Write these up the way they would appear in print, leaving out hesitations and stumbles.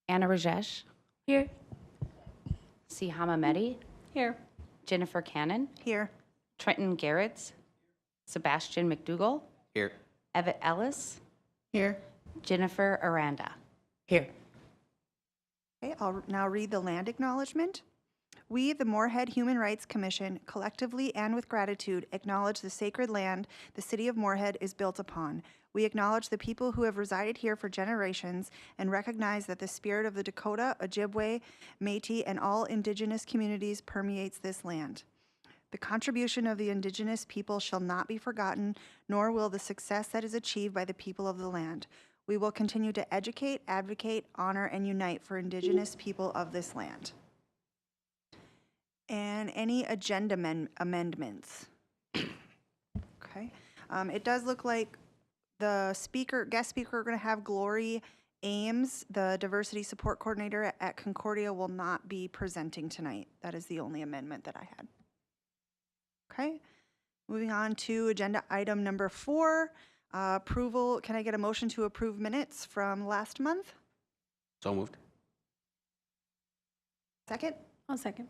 Anna Rajesh, Here. Sihama Mehdi, Here. Jennifer Cannon, Here. Trenton Garretts, Sebastian McDougall, Here. Evett Ellis, Here. Jennifer Aranda. Here. Okay, I'll now read the land acknowledgement. We, the Moorhead Human Rights Commission, collectively and with gratitude acknowledge the sacred land the city of Moorhead is built upon. We acknowledge the people who have resided here for generations and recognize that the spirit of the Dakota, Ojibwe, Métis, and all indigenous communities permeates this land. The contribution of the indigenous people shall not be forgotten, nor will the success that is achieved by the people of the land. We will continue to educate, advocate, honor, and unite for indigenous people of this land. And any agenda amendments? Okay. It does look like the guest speaker we're going to have, Glory Ames, the diversity support coordinator at Concordia, will not be presenting tonight. That is the only amendment that I had. Okay. Moving on to agenda item number 4, approval. Can I get a motion to approve minutes from last month? So moved. Second? I'll second.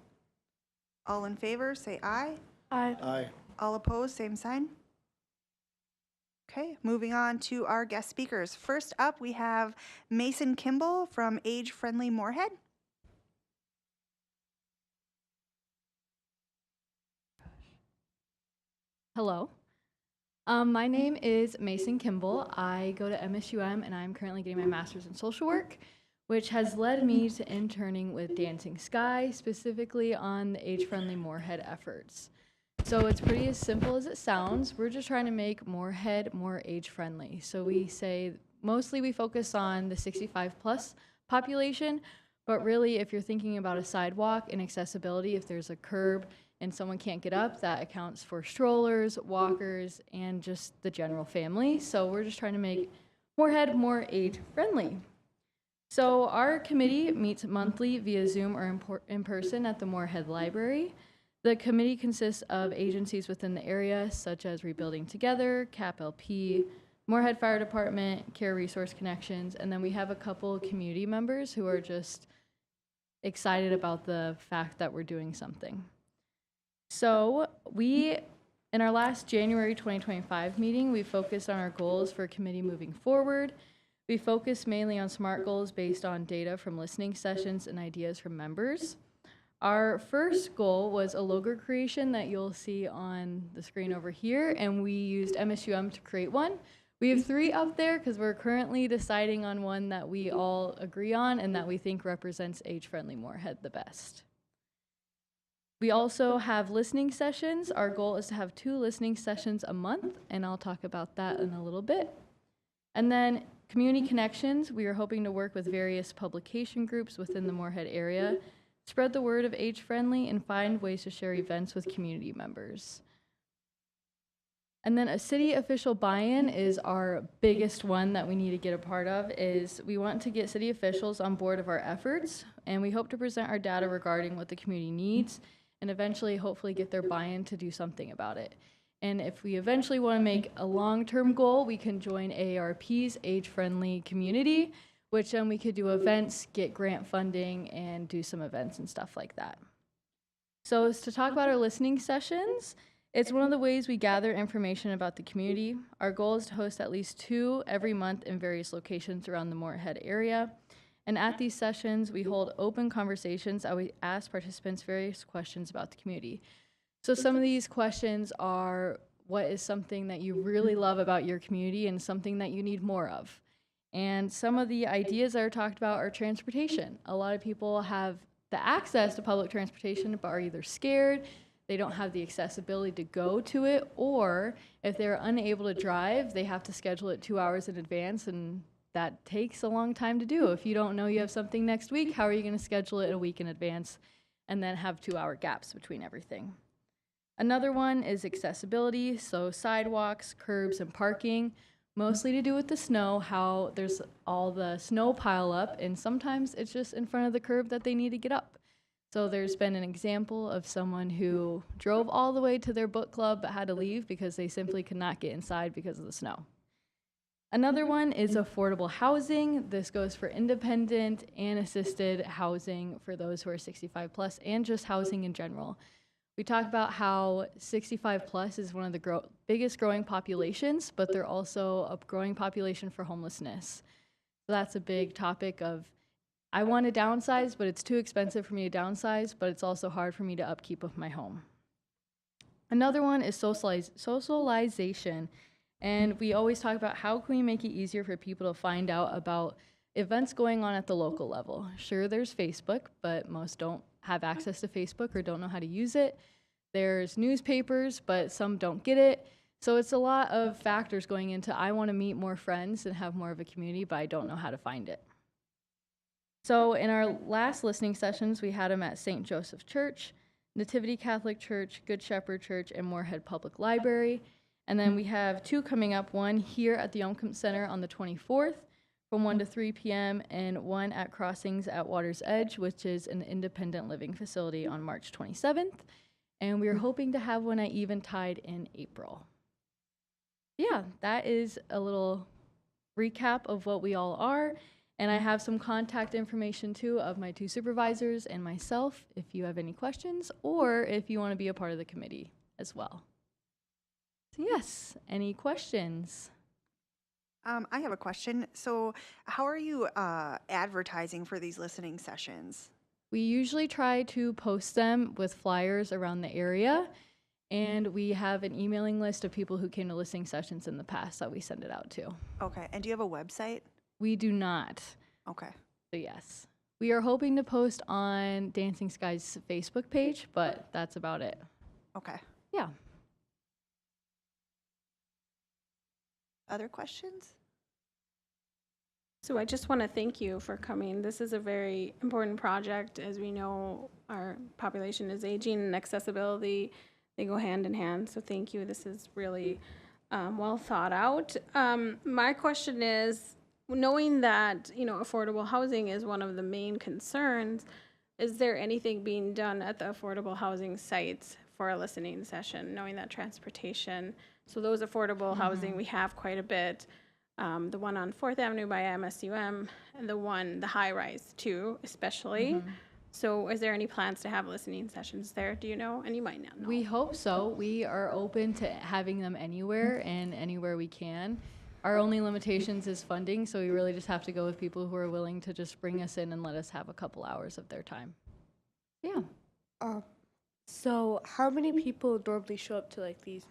All in favor, say aye. Aye. Aye. All opposed, same sign. Okay, moving on to our guest speakers. First up, we have Mason Kimball from Age Friendly Moorhead. Hello. My name is Mason Kimball. I go to MSUM and I'm currently getting my master's in social work, which has led me to interning with Dancing Sky, specifically on the age-friendly Moorhead efforts. So it's pretty as simple as it sounds. We're just trying to make Moorhead more age-friendly. So we say mostly we focus on the 65-plus population, but really if you're thinking about a sidewalk and accessibility, if there's a curb and someone can't get up, that accounts for strollers, walkers, and just the general family. So we're just trying to make Moorhead more age-friendly. So our committee meets monthly via Zoom or in person at the Moorhead Library. The committee consists of agencies within the area, such as Rebuilding Together, CAP-LP, Moorhead Fire Department, Care Resource Connections, and then we have a couple community members who are just excited about the fact that we're doing something. So in our last January 2025 meeting, we focused on our goals for committee moving forward. We focused mainly on SMART goals based on data from listening sessions and ideas from members. Our first goal was a logo creation that you'll see on the screen over here, and we used MSUM to create one. We have 3 up there because we're currently deciding on one that we all agree on and that we think represents age-friendly Moorhead the best. We also have listening sessions. Our goal is to have 2 listening sessions a month, and I'll talk about that in a little bit. And then community connections, we are hoping to work with various publication groups within the Moorhead area, spread the word of age-friendly, and find ways to share events with community members. And then a city official buy-in is our biggest one that we need to get a part of, is we want to get city officials on board of our efforts, and we hope to present our data regarding what the community needs, and eventually hopefully get their buy-in to do something about it. And if we eventually want to make a long-term goal, we can join AARP's age-friendly community, which then we could do events, get grant funding, and do some events and stuff like that. So to talk about our listening sessions, it's one of the ways we gather information about the community. Our goal is to host at least 2 every month in various locations around the Moorhead area. And at these sessions, we hold open conversations and we ask participants various questions about the community. So some of these questions are, what is something that you really love about your community and something that you need more of? And some of the ideas that are talked about are transportation. A lot of people have the access to public transportation, but are either scared, they don't have the accessibility to go to it, or if they're unable to drive, they have to schedule it 2 hours in advance, and that takes a long time to do. If you don't know you have something next week, how are you going to schedule it a week in advance and then have 2-hour gaps between everything? Another one is accessibility, so sidewalks, curbs, and parking, mostly to do with the snow, how there's all the snow pile up, and sometimes it's just in front of the curb that they need to get up. So there's been an example of someone who drove all the way to their book club but had to leave because they simply could not get inside because of the snow. Another one is affordable housing. This goes for independent and assisted housing for those who are 65 plus and just housing in general. We talk about how 65 plus is one of the biggest growing populations, but they're also a growing population for homelessness. So that's a big topic of, I want to downsize, but it's too expensive for me to downsize, but it's also hard for me to upkeep of my home. Another one is socialization. And we always talk about how can we make it easier for people to find out about events going on at the local level. Sure, there's Facebook, but most don't have access to Facebook or don't know how to use it. There's newspapers, but some don't get it. So it's a lot of factors going into, I want to meet more friends and have more of a community, but I don't know how to find it. So in our last listening sessions, we had them at St. Joseph Church, Nativity Catholic Church, Good Shepherd Church, and Moorhead Public Library. And then we have 2 coming up, one here at the Yomkamp Center on the 24th from 1 to 3 p.m. and one at Crossings at Water's Edge, which is an independent living facility on March 27th. And we're hoping to have one at Eventide in April. Yeah, that is a little recap of what we all are. And I have some contact information too of my 2 supervisors and myself if you have any questions or if you want to be a part of the committee as well. So yes, any questions? I have a question. So how are you advertising for these listening sessions? We usually try to post them with flyers around the area, and we have an emailing list of people who came to listening sessions in the past that we send it out to. Okay. And do you have a website? We do not. Okay. So yes. We are hoping to post on Dancing Sky's Facebook page, but that's about it. Okay. Yeah. Other questions? So I just want to thank you for coming. This is a very important project. As we know, our population is aging and accessibility, they go hand in hand. So thank you. This is really well thought out. My question is, knowing that, affordable housing is one of the main concerns, is there anything being done at the affordable housing sites for a listening session, knowing that transportation, so those affordable housing, we have quite a bit. The one on 4th Avenue by MSUM, and the high rise too, especially. So is there any plans to have listening sessions there? Do you know? And you might not know. We hope so. We are open to having them anywhere and anywhere we can. Our only limitations is funding, so we really just have to go with people who are willing to just bring us in and let us have a couple hours of their time. Yeah. So how many people normally show up to like these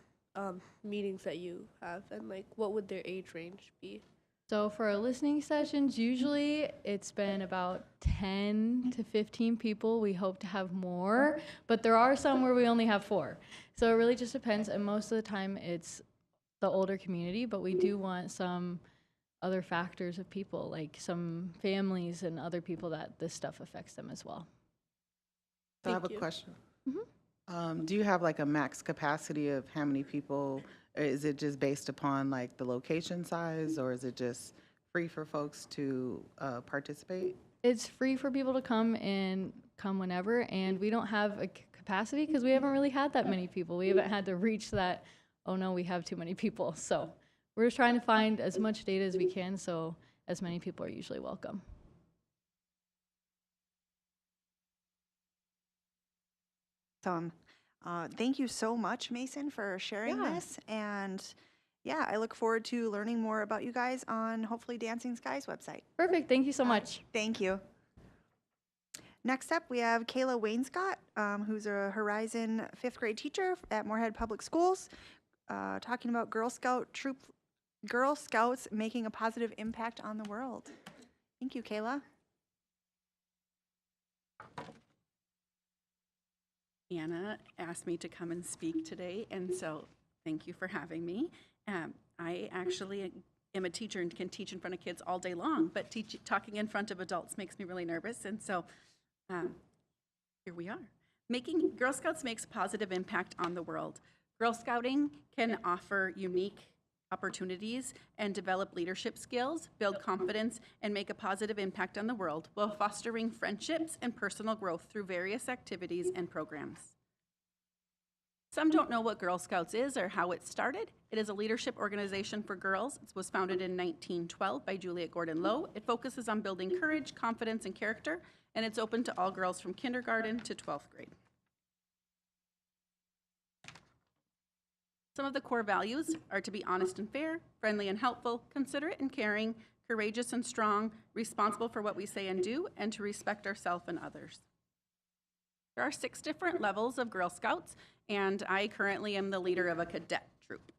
meetings that you have, and like what would their age range be? So for our listening sessions, usually it's been about 10 to 15 people. We hope to have more, but there are some where we only have 4. So it really just depends, and most of the time it's the older community, but we do want some other factors of people, like some families and other people that this stuff affects them as well. So I have a question. Do you have like a max capacity of how many people? Or is it just based upon like the location size, or is it just free for folks to participate? It's free for people to come and come whenever, and we don't have a capacity because we haven't really had that many people. We haven't had to reach that, oh no, we have too many people. So we're just trying to find as much data as we can, so as many people are usually welcome. Thank you so much, Mason, for sharing Yeah. this. And yeah, I look forward to learning more about you guys on hopefully Dancing Skies website. Perfect. Thank you so much. Thank you. Next up, we have Kayla Wainscott, who's a Horizon 5th grade teacher at Moorhead Public Schools, talking about Girl Scouts making a positive impact on the world. Thank you, Kayla. Anna asked me to come and speak today, and so thank you for having me. I actually am a teacher and can teach in front of kids all day long, but talking in front of adults makes me really nervous, and so here we are. Girl Scouts makes a positive impact on the world. Girl Scouting can offer unique opportunities and develop leadership skills, build confidence, and make a positive impact on the world while fostering friendships and personal growth through various activities and programs. Some don't know what Girl Scouts is or how it started. It is a leadership organization for girls. It was founded in 1912 by Juliet Gordon Low. It focuses on building courage, confidence, and character, and it's open to all girls from kindergarten to 12th grade. Some of the core values are to be honest and fair, friendly and helpful, considerate and caring, courageous and strong, responsible for what we say and do, and to respect ourselves and others. There are 6 different levels of Girl Scouts, and I currently am the leader of a cadet troop.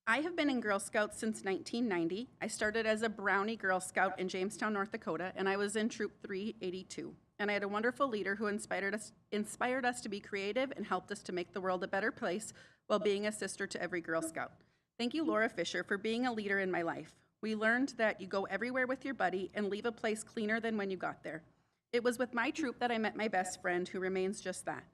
I have been in Girl Scouts since 1990. I started as a Brownie Girl Scout in Jamestown, North Dakota, and I was in Troop 382. And I had a wonderful leader who inspired us to be creative and helped us to make the world a better place while being a sister to every Girl Scout. Thank you, Laura Fisher, for being a leader in my life. We learned that you go everywhere with your buddy and leave a place cleaner than when you got there. It was with my troop that I met my best friend, who remains just that.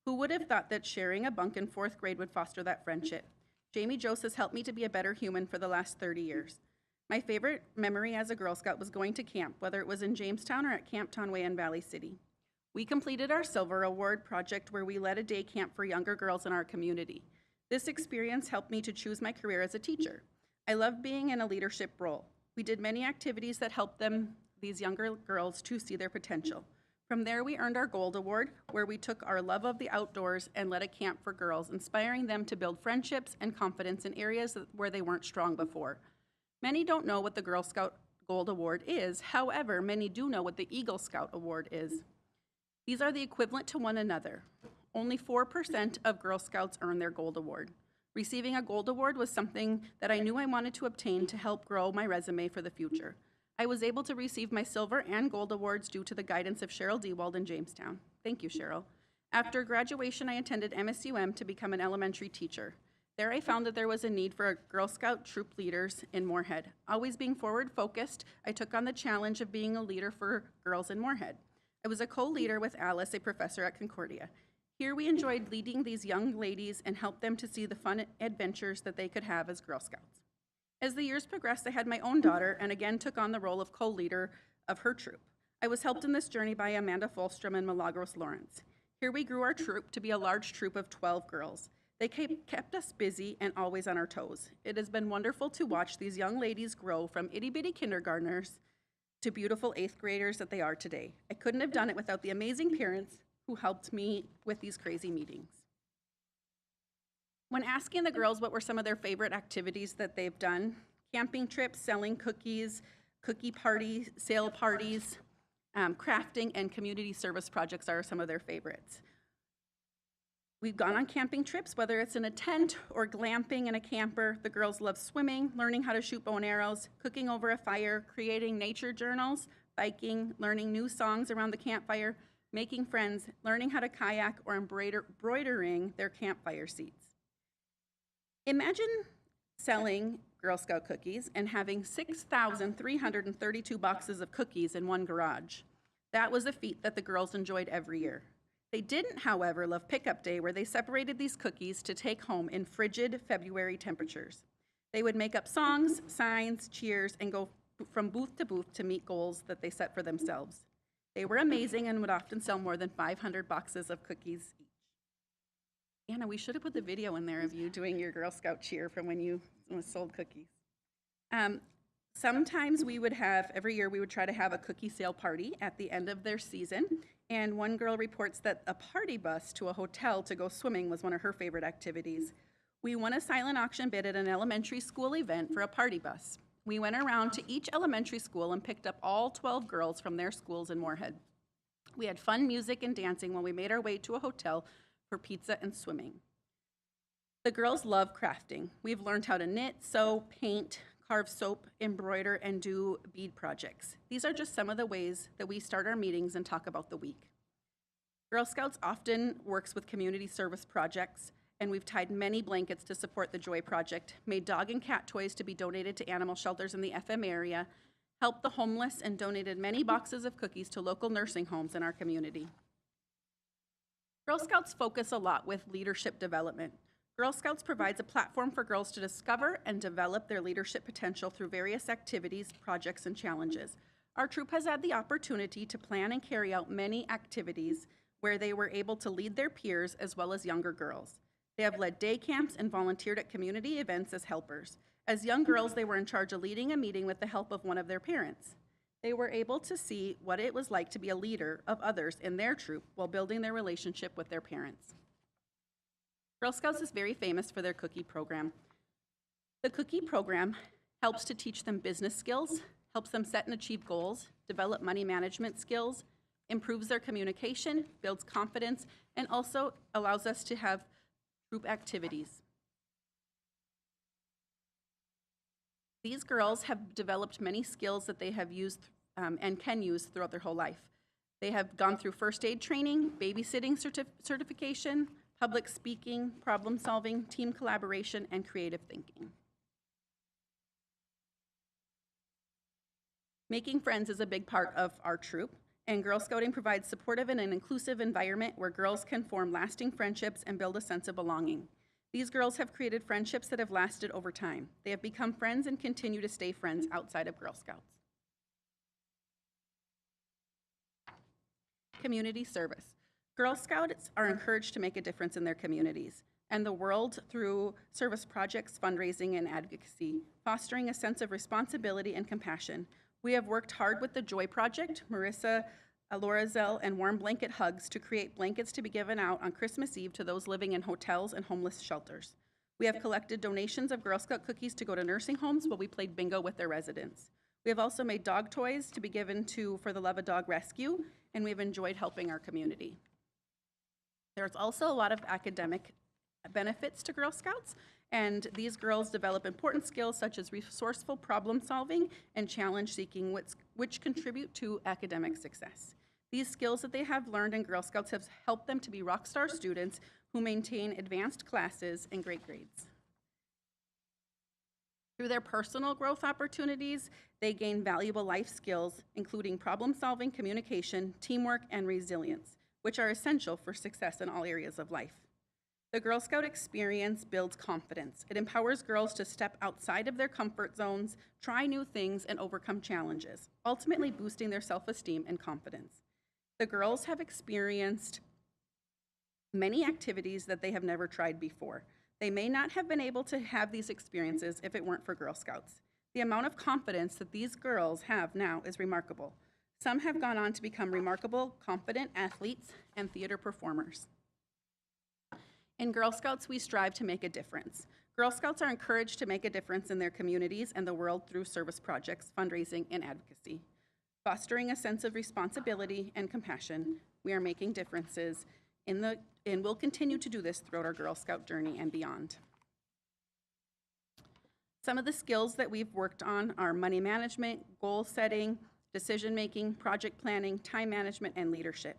Who would have thought that sharing a bunk in 4th grade would foster that friendship? Jamie Jose has helped me to be a better human for the last 30 years. My favorite memory as a Girl Scout was going to camp, whether it was in Jamestown or at Camp Tonway in Valley City. We completed our Silver Award project where we led a day camp for younger girls in our community. This experience helped me to choose my career as a teacher. I love being in a leadership role. We did many activities that helped these younger girls to see their potential. From there, we earned our Gold Award, where we took our love of the outdoors and led a camp for girls, inspiring them to build friendships and confidence in areas where they weren't strong before. Many don't know what the Girl Scout Gold Award is. However, many do know what the Eagle Scout Award is. These are the equivalent to one another. Only 4% of Girl Scouts earn their Gold Award. Receiving a Gold Award was something that I knew I wanted to obtain to help grow my resume for the future. I was able to receive my Silver and Gold Awards due to the guidance of Cheryl Dewald in Jamestown. Thank you, Cheryl. After graduation, I attended MSUM to become an elementary teacher. There I found that there was a need for Girl Scout troop leaders in Moorhead. Always being forward-focused, I took on the challenge of being a leader for girls in Moorhead. I was a co-leader with Alice, a professor at Concordia. Here we enjoyed leading these young ladies and helped them to see the fun adventures that they could have as Girl Scouts. As the years progressed, I had my own daughter and again took on the role of co-leader of her troop. I was helped in this journey by Amanda Folstrom and Milagros Lawrence. Here we grew our troop to be a large troop of 12 girls. They kept us busy and always on our toes. It has been wonderful to watch these young ladies grow from itty-bitty kindergartners to beautiful 8th graders that they are today. I couldn't have done it without the amazing parents who helped me with these crazy meetings. When asking the girls what were some of their favorite activities that they've done, camping trips, selling cookies, cookie parties, sale parties, crafting, and community service projects are some of their favorites. We've gone on camping trips, whether it's in a tent or glamping in a camper. The girls love swimming, learning how to shoot bow and arrows, cooking over a fire, creating nature journals, biking, learning new songs around the campfire, making friends, learning how to kayak, or embroidering their campfire seats. Imagine selling Girl Scout cookies and having 6,332 boxes of cookies in one garage. That was a feat that the girls enjoyed every year. They didn't, however, love Pickup Day, where they separated these cookies to take home in frigid February temperatures. They would make up songs, signs, cheers, and go from booth to booth to meet goals that they set for themselves. They were amazing and would often sell more than 500 boxes of cookies each. Anna, we should have put the video in there of you doing your Girl Scout cheer from when you sold cookies. Sometimes every year we would try to have a cookie sale party at the end of their season, and one girl reports that a party bus to a hotel to go swimming was one of her favorite activities. We won a silent auction bid at an elementary school event for a party bus. We went around to each elementary school and picked up all 12 girls from their schools in Moorhead. We had fun music and dancing when we made our way to a hotel for pizza and swimming. The girls love crafting. We've learned how to knit, sew, paint, carve soap, embroider, and do bead projects. These are just some of the ways that we start our meetings and talk about the week. Girl Scouts often works with community service projects, and we've tied many blankets to support the Joy Project, made dog and cat toys to be donated to animal shelters in the FM area, helped the homeless, and donated many boxes of cookies to local nursing homes in our community. Girl Scouts focus a lot with leadership development. Girl Scouts provides a platform for girls to discover and develop their leadership potential through various activities, projects, and challenges. Our troop has had the opportunity to plan and carry out many activities where they were able to lead their peers as well as younger girls. They have led day camps and volunteered at community events as helpers. As young girls, they were in charge of leading a meeting with the help of one of their parents. They were able to see what it was like to be a leader of others in their troop while building their relationship with their parents. Girl Scouts is very famous for their cookie program. The cookie program helps to teach them business skills, helps them set and achieve goals, develop money management skills, improves their communication, builds confidence, and also allows us to have group activities. These girls have developed many skills that they have used and can use throughout their whole life. They have gone through first aid training, babysitting certification, public speaking, problem solving, team collaboration, and creative thinking. Making friends is a big part of our troop, and Girl Scouting provides supportive and an inclusive environment where girls can form lasting friendships and build a sense of belonging. These girls have created friendships that have lasted over time. They have become friends and continue to stay friends outside of Girl Scouts. Community service. Girl Scouts are encouraged to make a difference in their communities and the world through service projects, fundraising, and advocacy, fostering a sense of responsibility and compassion. We have worked hard with the Joy Project, Marissa Lorazel, and Warm Blanket Hugs to create blankets to be given out on Christmas Eve to those living in hotels and homeless shelters. We have collected donations of Girl Scout cookies to go to nursing homes while we played bingo with their residents. We have also made dog toys to be given to for the Love a Dog Rescue, and we've enjoyed helping our community. There's also a lot of academic benefits to Girl Scouts, and these girls develop important skills such as resourceful problem solving and challenge seeking, which contribute to academic success. These skills that they have learned in Girl Scouts have helped them to be rock star students who maintain advanced classes and great grades. Through their personal growth opportunities, they gain valuable life skills, including problem solving, communication, teamwork, and resilience, which are essential for success in all areas of life. The Girl Scout experience builds confidence. It empowers girls to step outside of their comfort zones, try new things, and overcome challenges, ultimately boosting their self-esteem and confidence. The girls have experienced many activities that they have never tried before. They may not have been able to have these experiences if it weren't for Girl Scouts. The amount of confidence that these girls have now is remarkable. Some have gone on to become remarkable, confident athletes and theater performers. In Girl Scouts, we strive to make a difference. Girl Scouts are encouraged to make a difference in their communities and the world through service projects, fundraising, and advocacy. Fostering a sense of responsibility and compassion, we are making differences and we'll continue to do this throughout our Girl Scout journey and beyond. Some of the skills that we've worked on are money management, goal setting, decision making, project planning, time management, and leadership.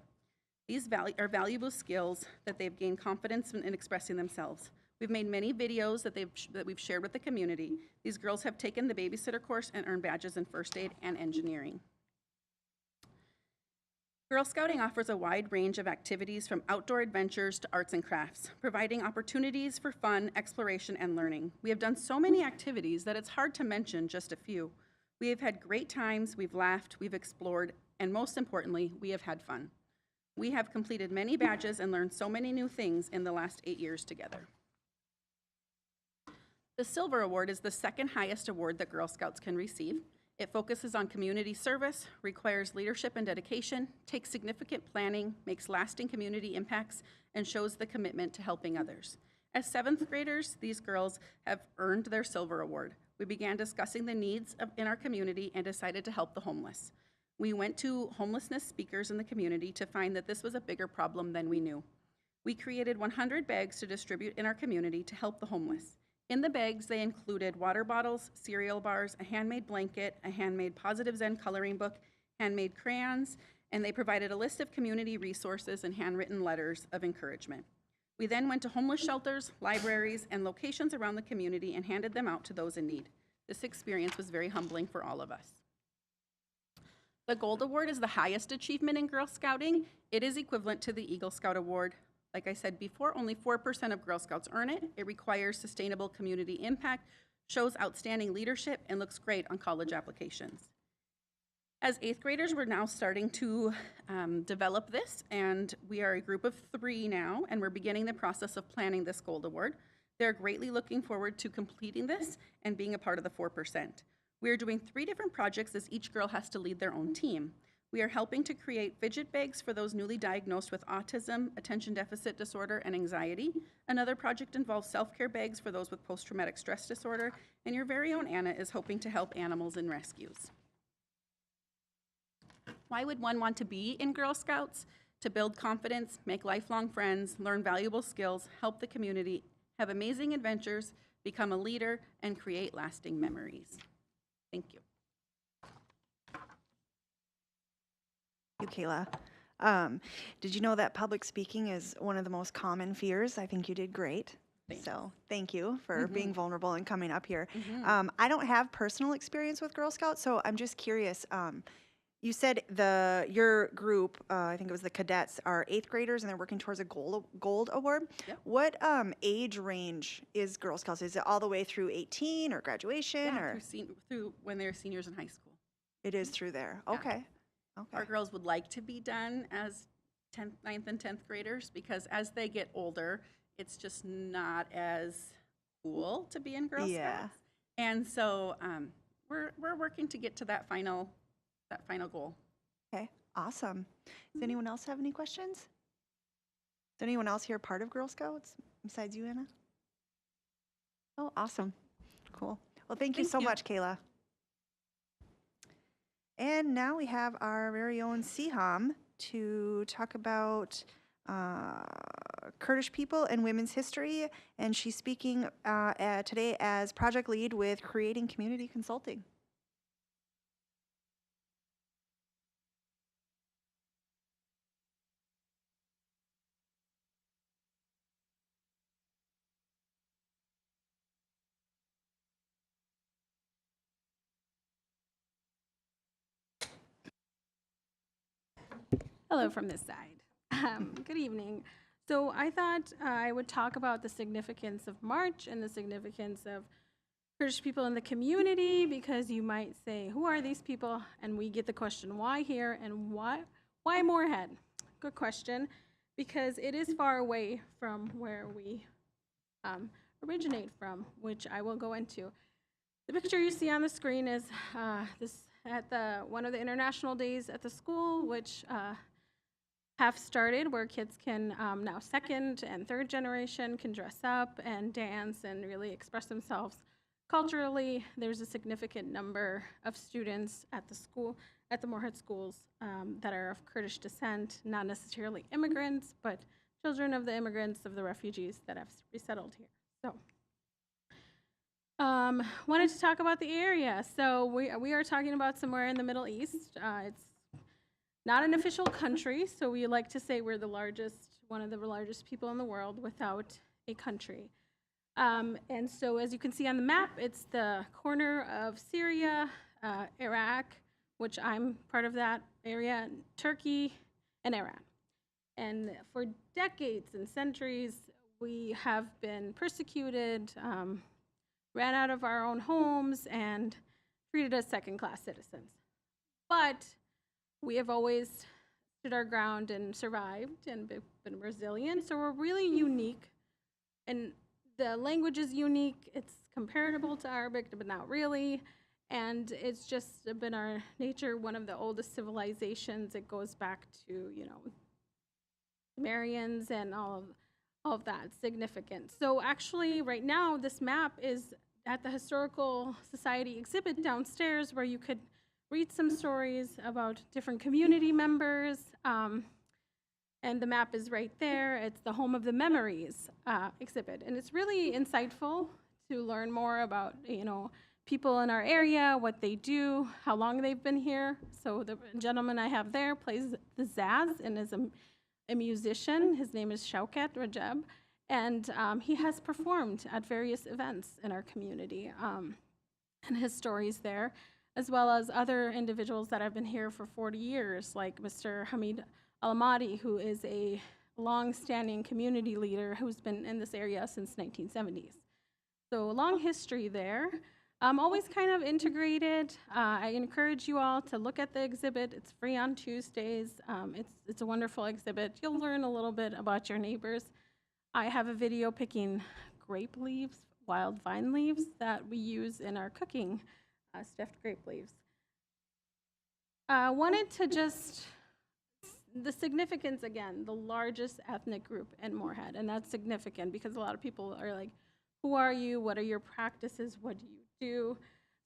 These are valuable skills that they've gained confidence in expressing themselves. We've made many videos that we've shared with the community. These girls have taken the babysitter course and earned badges in first aid and engineering. Girl Scouting offers a wide range of activities from outdoor adventures to arts and crafts, providing opportunities for fun, exploration, and learning. We have done so many activities that it's hard to mention just a few. We have had great times, we've laughed, we've explored, and most importantly, we have had fun. We have completed many badges and learned so many new things in the last 8 years together. The Silver Award is the second highest award that Girl Scouts can receive. It focuses on community service, requires leadership and dedication, takes significant planning, makes lasting community impacts, and shows the commitment to helping others. As 7th graders, these girls have earned their Silver Award. We began discussing the needs in our community and decided to help the homeless. We went to homelessness speakers in the community to find that this was a bigger problem than we knew. We created 100 bags to distribute in our community to help the homeless. In the bags, they included water bottles, cereal bars, a handmade blanket, a handmade Positive Zen coloring book, handmade crayons, and they provided a list of community resources and handwritten letters of encouragement. We then went to homeless shelters, libraries, and locations around the community and handed them out to those in need. This experience was very humbling for all of us. The Gold Award is the highest achievement in Girl Scouting. It is equivalent to the Eagle Scout Award. Like I said before, only 4% of Girl Scouts earn it. It requires sustainable community impact, shows outstanding leadership, and looks great on college applications. As 8th graders, we're now starting to develop this, and we are a group of 3 now, and we're beginning the process of planning this Gold Award. They're greatly looking forward to completing this and being a part of the 4%. We are doing 3 different projects as each girl has to lead their own team. We are helping to create fidget bags for those newly diagnosed with autism, attention deficit disorder, and anxiety. Another project involves self-care bags for those with post-traumatic stress disorder, and your very own Anna is hoping to help animals in rescues. Why would one want to be in Girl Scouts? To build confidence, make lifelong friends, learn valuable skills, help the community, have amazing adventures, become a leader, and create lasting memories. Thank you. Thank you, Kayla. Did you know that public speaking is one of the most common fears? I think you did great. Thanks. So thank you for being vulnerable and coming up here. Mhm. I don't have personal experience with Girl Scouts, so I'm just curious. You said your group, I think it was the cadets, are 8th graders and they're working towards a gold award. Yep. What age range is Girl Scouts? Is it all the way through 18 or graduation? Yeah, or through when they're seniors in high school. it is through there? Yeah. Okay. Our Okay. girls would like to be done as 9th and 10th graders because as they get older, it's just not as cool to be in Girl Yeah. Scouts. And so we're working to get to that final goal. Okay. Awesome. Does anyone else have any questions? Is anyone else here part of Girl Scouts besides you, Anna? Oh, awesome. Cool. Well, thank you Thank so you. much, Kayla. And now we have our very own Siham to talk about Kurdish people and women's history. And she's speaking today as project lead with Creating Community Consulting. Hello from this side. Good evening. So I thought I would talk about the significance of March and the significance of Kurdish people in the community, because you might say, who are these people? And we get the question, why here and why Moorhead? Good question, because it is far away from where we originate from, which I will go into. The picture you see on the screen is this at one of the international days at the school, which have started, where kids can now 2nd and 3rd generation can dress up and dance and really express themselves culturally. There's a significant number of students at the school, at the Moorhead schools, that are of Kurdish descent, not necessarily immigrants, but children of the immigrants, of the refugees that have resettled here. So wanted to talk about the area. So we are talking about somewhere in the Middle East. It's not an official country, so we like to say we're one of the largest people in the world without a country. And so as you can see on the map, it's the corner of Syria, Iraq, which I'm part of that area, Turkey, and Iran. And for decades and centuries, we have been persecuted, ran out of our own homes, and treated as second-class citizens. But we have always stood our ground and survived and been resilient, so we're really unique. And the language is unique. It's comparable to Arabic, but not really. And it's just been our nature, one of the oldest civilizations. It goes back to, Sumerians and all of that, significant. So actually, right now, this map is at the Historical Society exhibit downstairs, where you could read some stories about different community members. And the map is right there. It's the Home of the Memories exhibit. And it's really insightful to learn more about, people in our area, what they do, how long they've been here. So the gentleman I have there plays the Zaz and is a musician. His name is Shaukat Rajab. And he has performed at various events in our community. And his stories there, as well as other individuals that have been here for 40 years, like Mr. Hamid Al-Amadi, who is a long-standing community leader who's been in this area since 1970s. So a long history there. Always kind of integrated. I encourage you all to look at the exhibit. It's free on Tuesdays. It's a wonderful exhibit. You'll learn a little bit about your neighbors. I have a video picking grape leaves, wild vine leaves that we use in our cooking, stuffed grape leaves. Wanted to just, the significance again, the largest ethnic group in Moorhead, and that's significant because a lot of people are like, who are you? What are your practices? What do you do?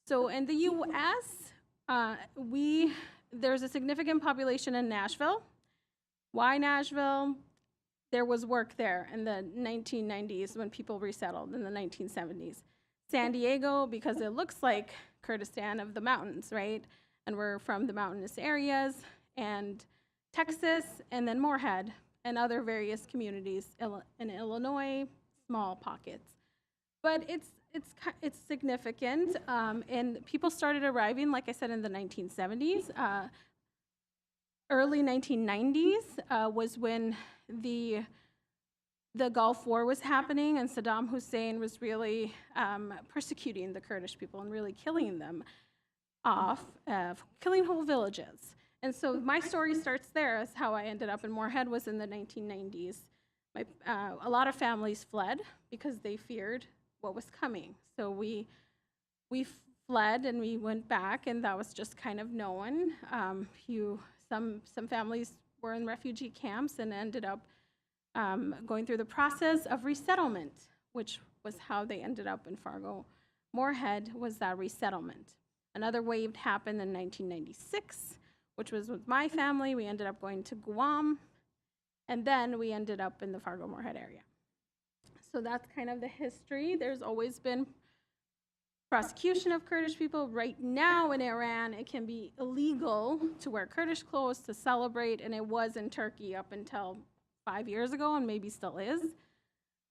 So in the U.S., there's a significant population in Nashville. Why Nashville? There was work there in the 1990s when people resettled in the 1970s. San Diego, because it looks like Kurdistan of the mountains, right? And we're from the mountainous areas, and Texas, and then Moorhead, and other various communities in Illinois, small pockets. But it's significant, and people started arriving, like I said, in the 1970s. Early 1990s was when the Gulf War was happening, and Saddam Hussein was really persecuting the Kurdish people and really killing them off, killing whole villages. And so my story starts there, as how I ended up in Moorhead was in the 1990s. A lot of families fled because they feared what was coming. So we fled and we went back, and that was just kind of known. Some families were in refugee camps and ended up going through the process of resettlement, which was how they ended up in Fargo. Moorhead was that resettlement. Another wave happened in 1996, which was with my family. We ended up going to Guam, and then we ended up in the Fargo-Moorhead area. So that's kind of the history. There's always been prosecution of Kurdish people. Right now in Iran, it can be illegal to wear Kurdish clothes, to celebrate, and it was in Turkey up until 5 years ago, and maybe still is,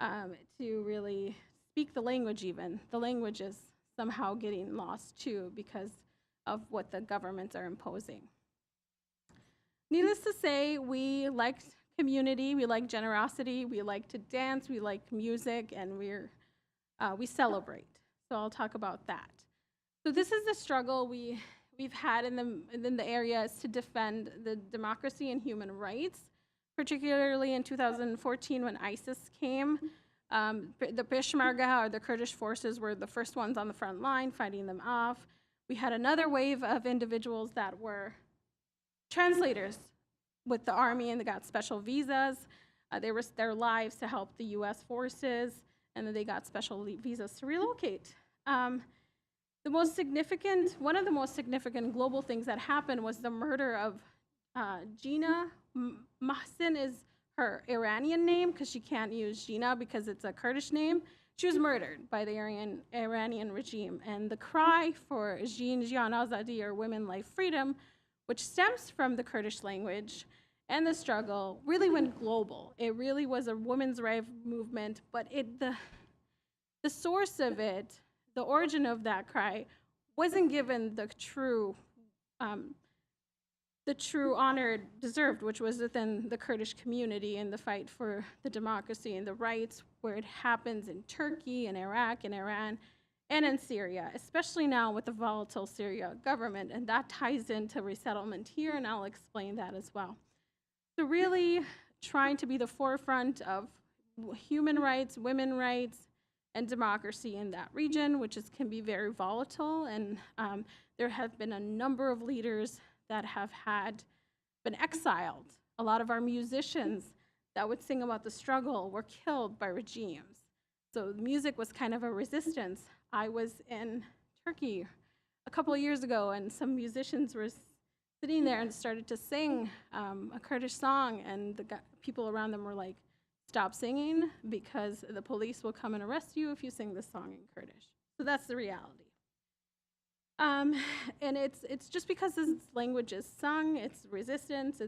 to really speak the language even. The language is somehow getting lost too because of what the governments are imposing. Needless to say, we like community, we like generosity, we like to dance, we like music, and we celebrate. So I'll talk about that. So this is the struggle we've had in the areas to defend the democracy and human rights, particularly in 2014 when ISIS came. The Peshmerga, or the Kurdish forces, were the first ones on the front line fighting them off. We had another wave of individuals that were translators with the army, and they got special visas. They risked their lives to help the U.S. forces, and then they got special visas to relocate. One of the most significant global things that happened was the murder of Gina. Mahsin is her Iranian name because she can't use Gina because it's a Kurdish name. She was murdered by the Iranian regime, and the cry for Jin Jian Azadi, or women, life, freedom, which stems from the Kurdish language and the struggle, really went global. It really was a women's right movement, but the source of it, the origin of that cry, wasn't given the true honor it deserved, which was within the Kurdish community in the fight for the democracy and the rights, where it happens in Turkey, in Iraq, in Iran, and in Syria, especially now with the volatile Syria government, and that ties into resettlement here, and I'll explain that as well. So really trying to be the forefront of human rights, women's rights, and democracy in that region, which can be very volatile, and there have been a number of leaders that have been exiled. A lot of our musicians that would sing about the struggle were killed by regimes. So the music was kind of a resistance. I was in Turkey a couple of years ago, and some musicians were sitting there and started to sing a Kurdish song, and the people around them were like, stop singing because the police will come and arrest you if you sing this song in Kurdish. So that's the reality. And it's just because this language is sung, it's resistance,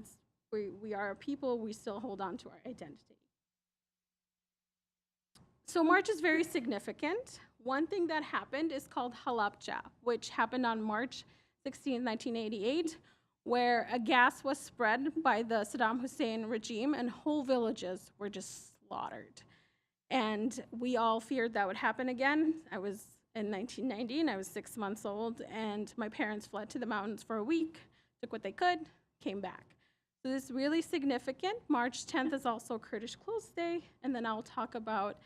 we are a people, we still hold on to our identity. So March is very significant. One thing that happened is called Halabja, which happened on March 16, 1988, where a gas was spread by the Saddam Hussein regime and whole villages were just slaughtered. And we all feared that would happen again. I was in 1990, and I was 6 months old, and my parents fled to the mountains for a week, took what they could, came back. So this is really significant. March 10th is also Kurdish Close Day, and then I'll talk about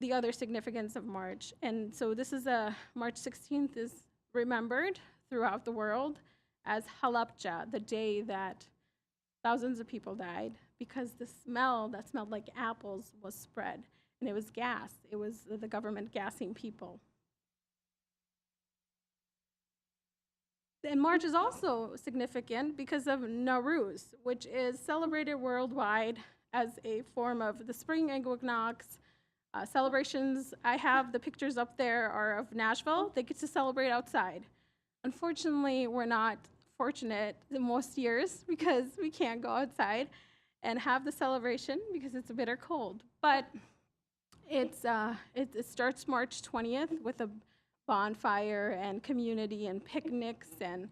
the other significance of March. And so this is March 16th is remembered throughout the world as Halabja, the day that thousands of people died because the smell that smelled like apples was spread. And it was gas. It was the government gassing people. And March is also significant because of Nowruz, which is celebrated worldwide as a form of the spring equinox celebrations. I have the pictures up there are of Nashville. They get to celebrate outside. Unfortunately, we're not fortunate in most years because we can't go outside and have the celebration because it's bitter cold. But it starts March 20th with a bonfire and community and picnics and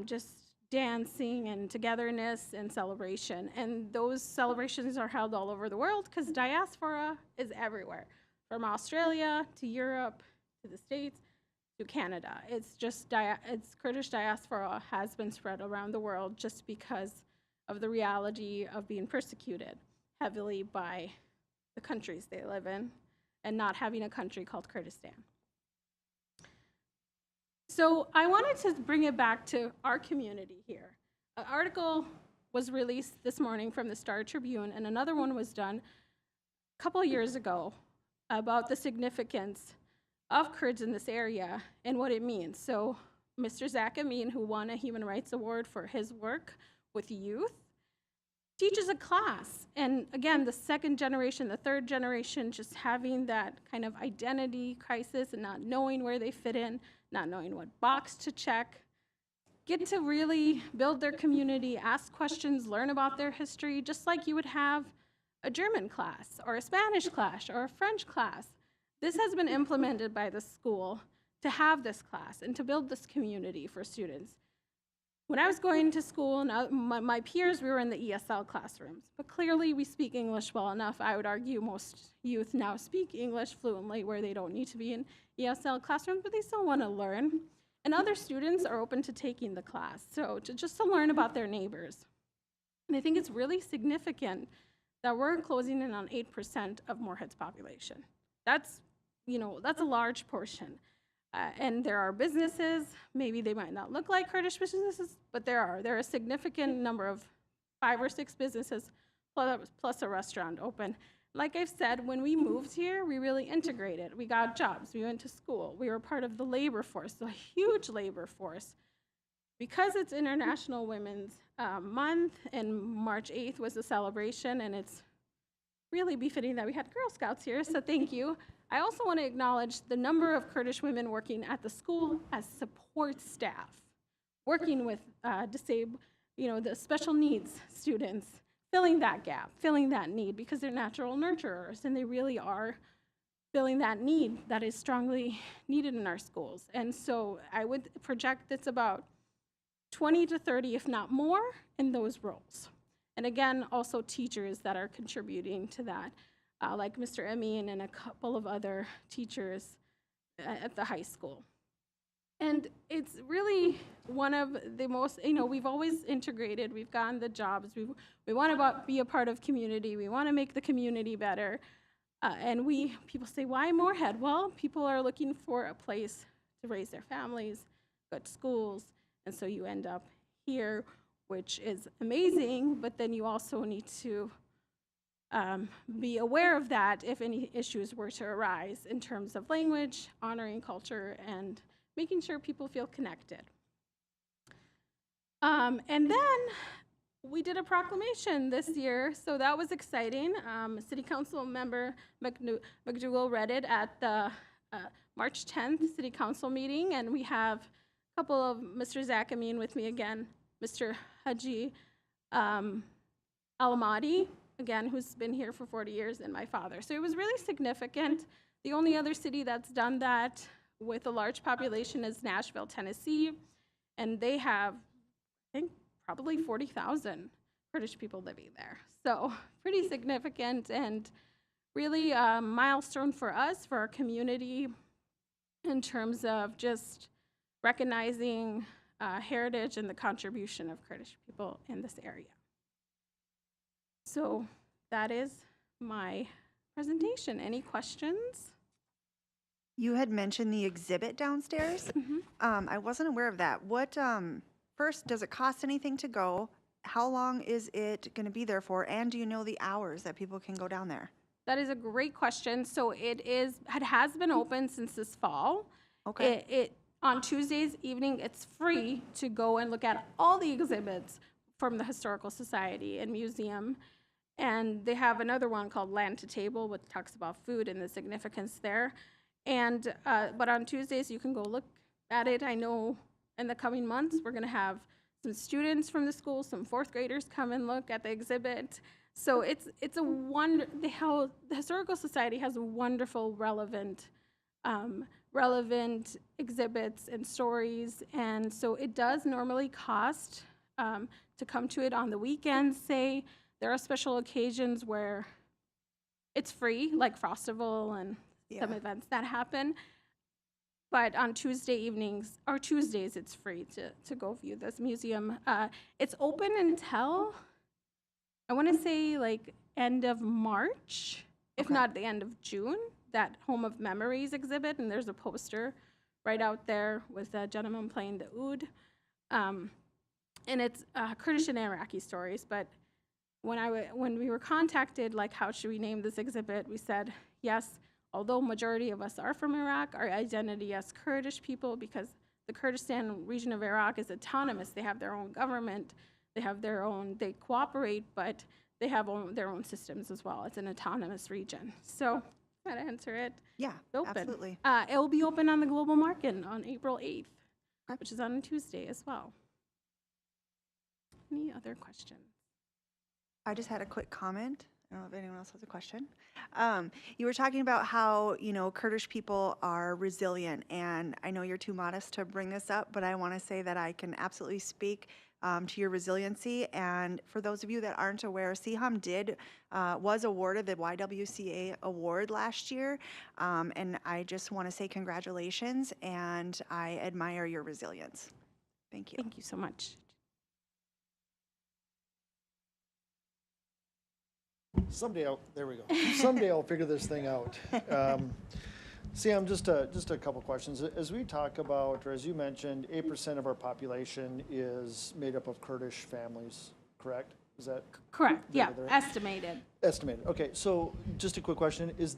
just dancing and togetherness and celebration. And those celebrations are held all over the world because diaspora is everywhere, from Australia to Europe to the States to Canada. It's just Kurdish diaspora has been spread around the world just because of the reality of being persecuted heavily by the countries they live in and not having a country called Kurdistan. So I wanted to bring it back to our community here. An article was released this morning from the Star Tribune, and another one was done a couple of years ago about the significance of Kurds in this area and what it means. So Mr. Zach Amin, who won a Human Rights Award for his work with youth, teaches a class. And again, the second generation, the third generation, just having that kind of identity crisis and not knowing where they fit in, not knowing what box to check, get to really build their community, ask questions, learn about their history, just like you would have a German class or a Spanish class or a French class. This has been implemented by the school to have this class and to build this community for students. When I was going to school, and my peers, we were in the ESL classrooms. But clearly, we speak English well enough. I would argue most youth now speak English fluently where they don't need to be in ESL classrooms, but they still want to learn. And other students are open to taking the class, so just to learn about their neighbors. And I think it's really significant that we're closing in on 8% of Moorhead's population. That's a large portion. And there are businesses, maybe they might not look like Kurdish businesses, but there are a significant number of 5 or 6 businesses plus a restaurant open. Like I've said, when we moved here, we really integrated. We got jobs, we went to school, we were part of the labor force, a huge labor force. Because it's International Women's Month and March 8th was a celebration, and it's really befitting that we had Girl Scouts here, so thank you. I also want to acknowledge the number of Kurdish women working at the school as support staff, working with the special needs students, filling that gap, filling that need, because they're natural nurturers, and they really are filling that need that is strongly needed in our schools. And so I would project it's about 20 to 30, if not more, in those roles. And again, also teachers that are contributing to that. Like Mr. Amin and a couple of other teachers at the high school. And it's really one of the most, we've always integrated, we've gotten the jobs, we want to be a part of community, we want to make the community better. And people say, why Moorhead? Well, people are looking for a place to raise their families, go to schools, and so you end up here, which is amazing, but then you also need to be aware of that if any issues were to arise in terms of language, honoring culture, and making sure people feel connected. And then we did a proclamation this year, so that was exciting. City Council member McDougall read it at the March 10th City Council meeting, and we have a couple of Mr. Zach Amin with me again, Mr. Haji Al-Mahdi, again, who's been here for 40 years, and my father. So it was really significant. The only other city that's done that with a large population is Nashville, Tennessee, and they have, I think, probably 40,000 Kurdish people living there. So pretty significant and really a milestone for us, for our community, in terms of just recognizing heritage and the contribution of Kurdish people in this area. So that is my presentation. Any questions? You had mentioned the exhibit downstairs. I wasn't aware of that. What, first, does it cost anything to go? How long is it going to be there for? And do you know the hours that people can go down there? That is a great question. So it has been open since this fall. Okay. It on Tuesdays evening, it's free to go and look at all the exhibits from the Historical Society and Museum. And they have another one called Land to Table, which talks about food and the significance there. And but on Tuesdays, you can go look at it. I know in the coming months, we're going to have some students from the school, some fourth graders come and look at the exhibit. So it's a the Historical Society has wonderful, relevant exhibits and stories. And so it does normally cost to come to it on the weekends, say. There are special occasions where it's free, like Frostival and some events that happen. But on Tuesday evenings, or Tuesdays, it's free to go view this museum. It's open until, I want to say, like end of March, if not the end of June, that Home of Memories exhibit. And there's a poster right out there with a gentleman playing the oud. And it's Kurdish and Iraqi stories. But when we were contacted, like, how should we name this exhibit, we said, yes, although majority of us are from Iraq, our identity as Kurdish people, because the Kurdistan region of Iraq is autonomous. They have their own government. They have their own, they cooperate, but they have their own systems as well. It's an autonomous region. So that answer it. Yeah, It's open. absolutely. It will be open on the global market on April 8th, which is on a Tuesday as well. Any other questions? I just had a quick comment. I don't know if anyone else has a question. You were talking about how, Kurdish people are resilient, and I know you're too modest to bring this up, but I want to say that I can absolutely speak to your resiliency. And for those of you that aren't aware, CHUM was awarded the YWCA award last year, and I just want to say congratulations, and I admire your resilience. Thank you. Thank you so much. There we go. Someday I'll figure this thing out. Sam, just a couple questions. As we talk about, or as you mentioned, 8% of our population is made up of Kurdish families, correct? Is that Correct, yeah, right? estimated. Estimated. Okay, so just a quick question. Is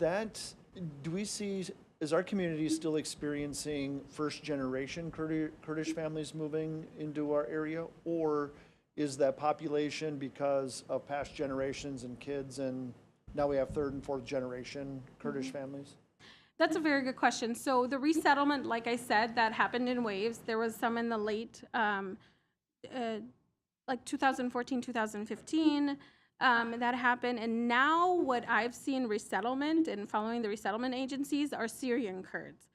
our community still experiencing first generation Kurdish families moving into our area, or is that population because of past generations and kids, and now we have third and fourth generation Kurdish families? That's a very good question. So the resettlement, like I said, that happened in waves. There was some in the late, like 2014, 2015, that happened. And now what I've seen resettlement and following the resettlement agencies are Syrian Kurds.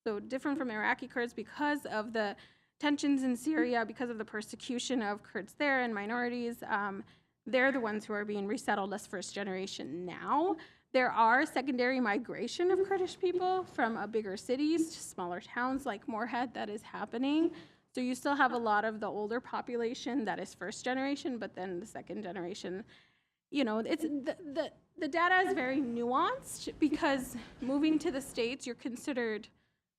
So different from Iraqi Kurds because of the tensions in Syria, because of the persecution of Kurds there and minorities. They're the ones who are being resettled as first generation now. There are secondary migration of Kurdish people from bigger cities to smaller towns like Moorhead that is happening. So you still have a lot of the older population that is first generation, but then the second generation, it's the data is very nuanced because moving to the States, you're considered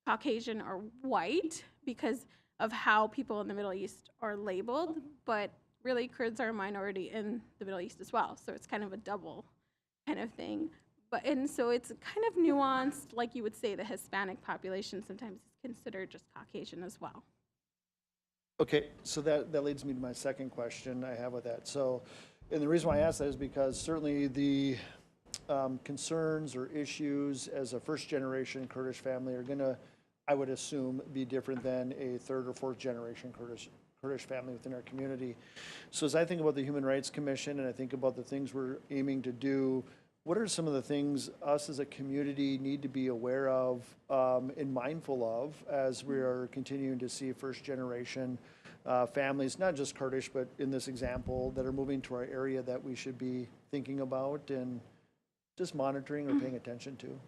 Caucasian or white because of how people in the Middle East are labeled, but really Kurds are a minority in the Middle East as well. So it's kind of a double kind of thing. And so it's kind of nuanced, like you would say the Hispanic population sometimes is considered just Caucasian as well. Okay, so that leads me to my second question I have with that. So, and the reason why I ask that is because certainly the concerns or issues as a first generation Kurdish family are gonna, I would assume, be different than a third or fourth generation Kurdish family within our community. So as I think about the Human Rights Commission and I think about the things we're aiming to do, what are some of the things us as a community need to be aware of and mindful of as we are continuing to see first generation families, not just Kurdish, but in this example, that are moving to our area that we should be thinking about and just monitoring or paying attention to?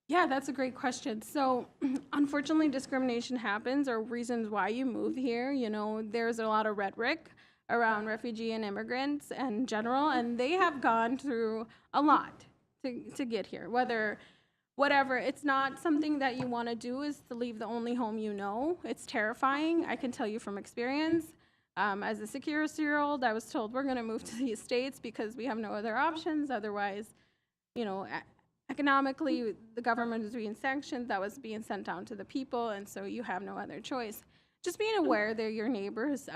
Yeah, that's a great question. So, unfortunately, discrimination happens, or reasons why you move here. You know, there's a lot of rhetoric around refugee and immigrants in general, and they have gone through a lot to get here. Whatever, it's not something that you want to do, is to leave the only home you know. It's terrifying. I can tell you from experience. As a 6-year-old, I was told we're going to move to the States because we have no other options. Otherwise, you know, economically, the government is being sanctioned. That was being sent down to the people, and so you have no other choice. Just being aware they're your neighbors,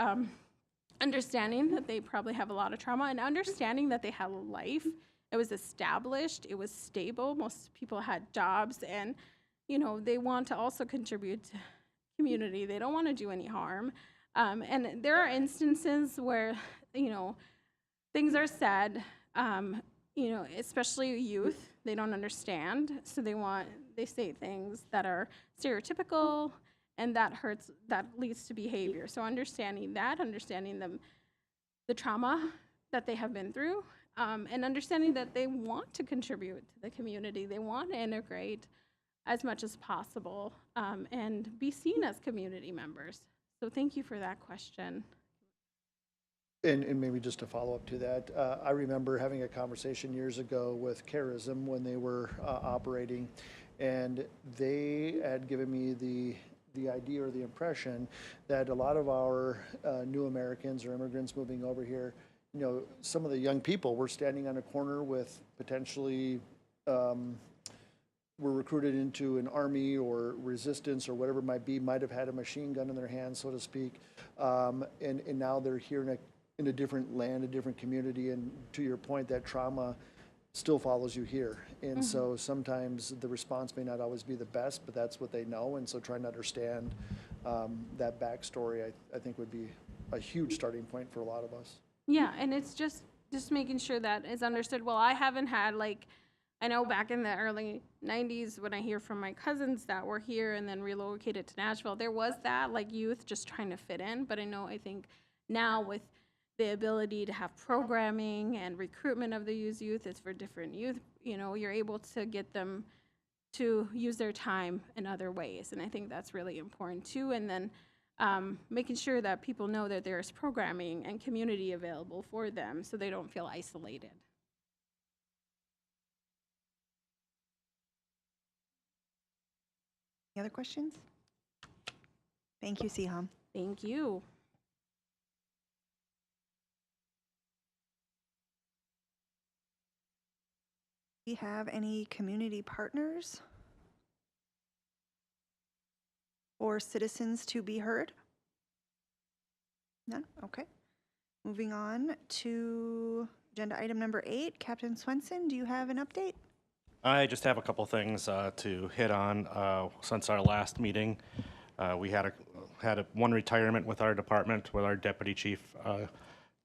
understanding that they probably have a lot of trauma, and understanding that they have a life. It was established, it was stable. Most people had jobs, and you know, they want to also contribute to community. They don't want to do any harm. And there are instances where, you know, things are said, you know, especially youth, they don't understand, so they say things that are stereotypical, and that leads to behavior. So understanding the trauma that they have been through, and understanding that they want to contribute to the community, they want to integrate as much as possible, and be seen as community members. So thank you for that question. And maybe just to follow up to that, I remember having a conversation years ago with Charism when they were operating, and they had given me the idea or the impression that a lot of our new Americans or immigrants moving over here, you know, some of the young people were standing on a corner with potentially were recruited into an army or resistance or whatever it might have had a machine gun in their hand, so to speak, and now they're here in a different land, a different community, and to your point, that trauma still follows you here. And so sometimes the response may not always be the best, but that's what they know, and so trying to understand that backstory, I think would be a huge starting point for a lot of us. Yeah, and it's just making sure that is understood. Well, I haven't had, like, I know back in the early 90s when I hear from my cousins that were here and then relocated to Nashville, there was that, like, youth just trying to fit in. But I think now with the ability to have programming and recruitment of the youth is for different youth, you know, you're able to get them to use their time in other ways. And I think that's really important too. And then making sure that people know that there's programming and community available for them so they don't feel isolated. Any other questions? Thank you, Siham. Thank you. Do we have any community partners or citizens to be heard? None? Okay. Moving on to agenda item number 8. Captain Swenson, do you have an update? I just have a couple things to hit on. Since our last meeting, we had one retirement with our department with our deputy chief,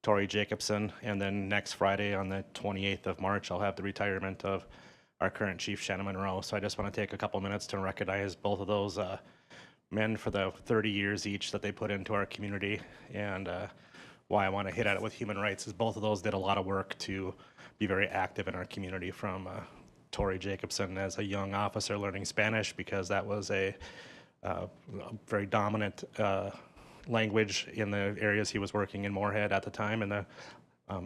Tori Jacobson, and then next Friday on the 28th of March, I'll have the retirement of our current chief, Shannon Monroe. So I just want to take a couple minutes to recognize both of those men for the 30 years each that they put into our community. And why I want to hit at it with human rights is both of those did a lot of work to be very active in our community, from Tori Jacobson as a young officer learning Spanish, because that was a very dominant language in the areas he was working in Moorhead at the time in the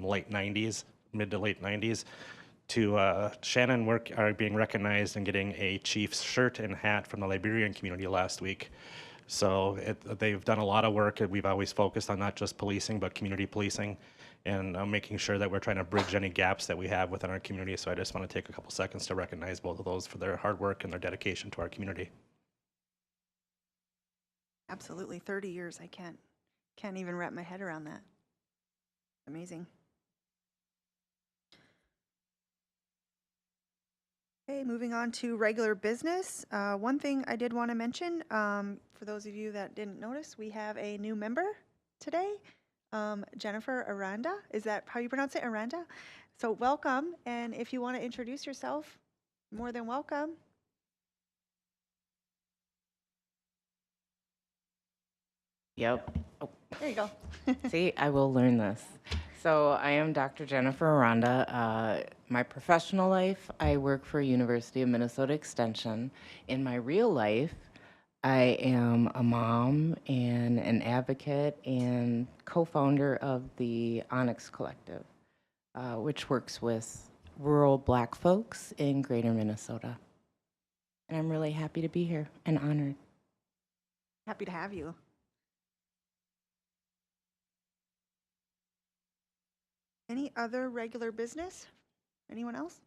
late 90s, mid to late 90s, to Shannon being recognized and getting a chief's shirt and hat from the Liberian community last week. So they've done a lot of work. We've always focused on not just policing, but community policing, and making sure that we're trying to bridge any gaps that we have within our community. So I just want to take a couple seconds to recognize both of those for their hard work and their dedication to our community. Absolutely, 30 years. I can't even wrap my head around that. Amazing. Okay, moving on to regular business. One thing I did want to mention, for those of you that didn't notice, we have a new member today, Jennifer Aranda. Is that how you pronounce it, Aranda? So welcome, and if you want to introduce yourself, more than welcome. Yep. Oh, There you go. see, I will learn this. So I am Dr. Jennifer Aranda. my professional life, I work for University of Minnesota Extension. In my real life, I am a mom and an advocate and co-founder of the Onyx Collective, which works with rural Black folks in greater Minnesota. And I'm really happy to be here and honored. Happy to have you. Any other regular business? Anyone else?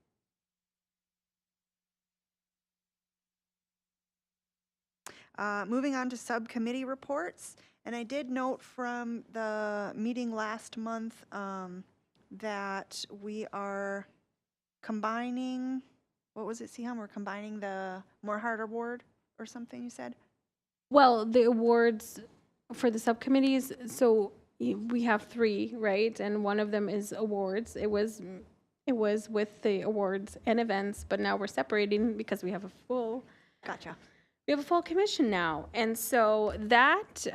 Moving on to subcommittee reports, and I did note from the meeting last month that we are combining, what was it, Siham? We're combining the Moorhead Award or something you said? Well, the awards for the subcommittees, so we have 3, right? And one of them is awards. It was with the awards and events, but now we're separating because we have a full Gotcha. commission now. And so that,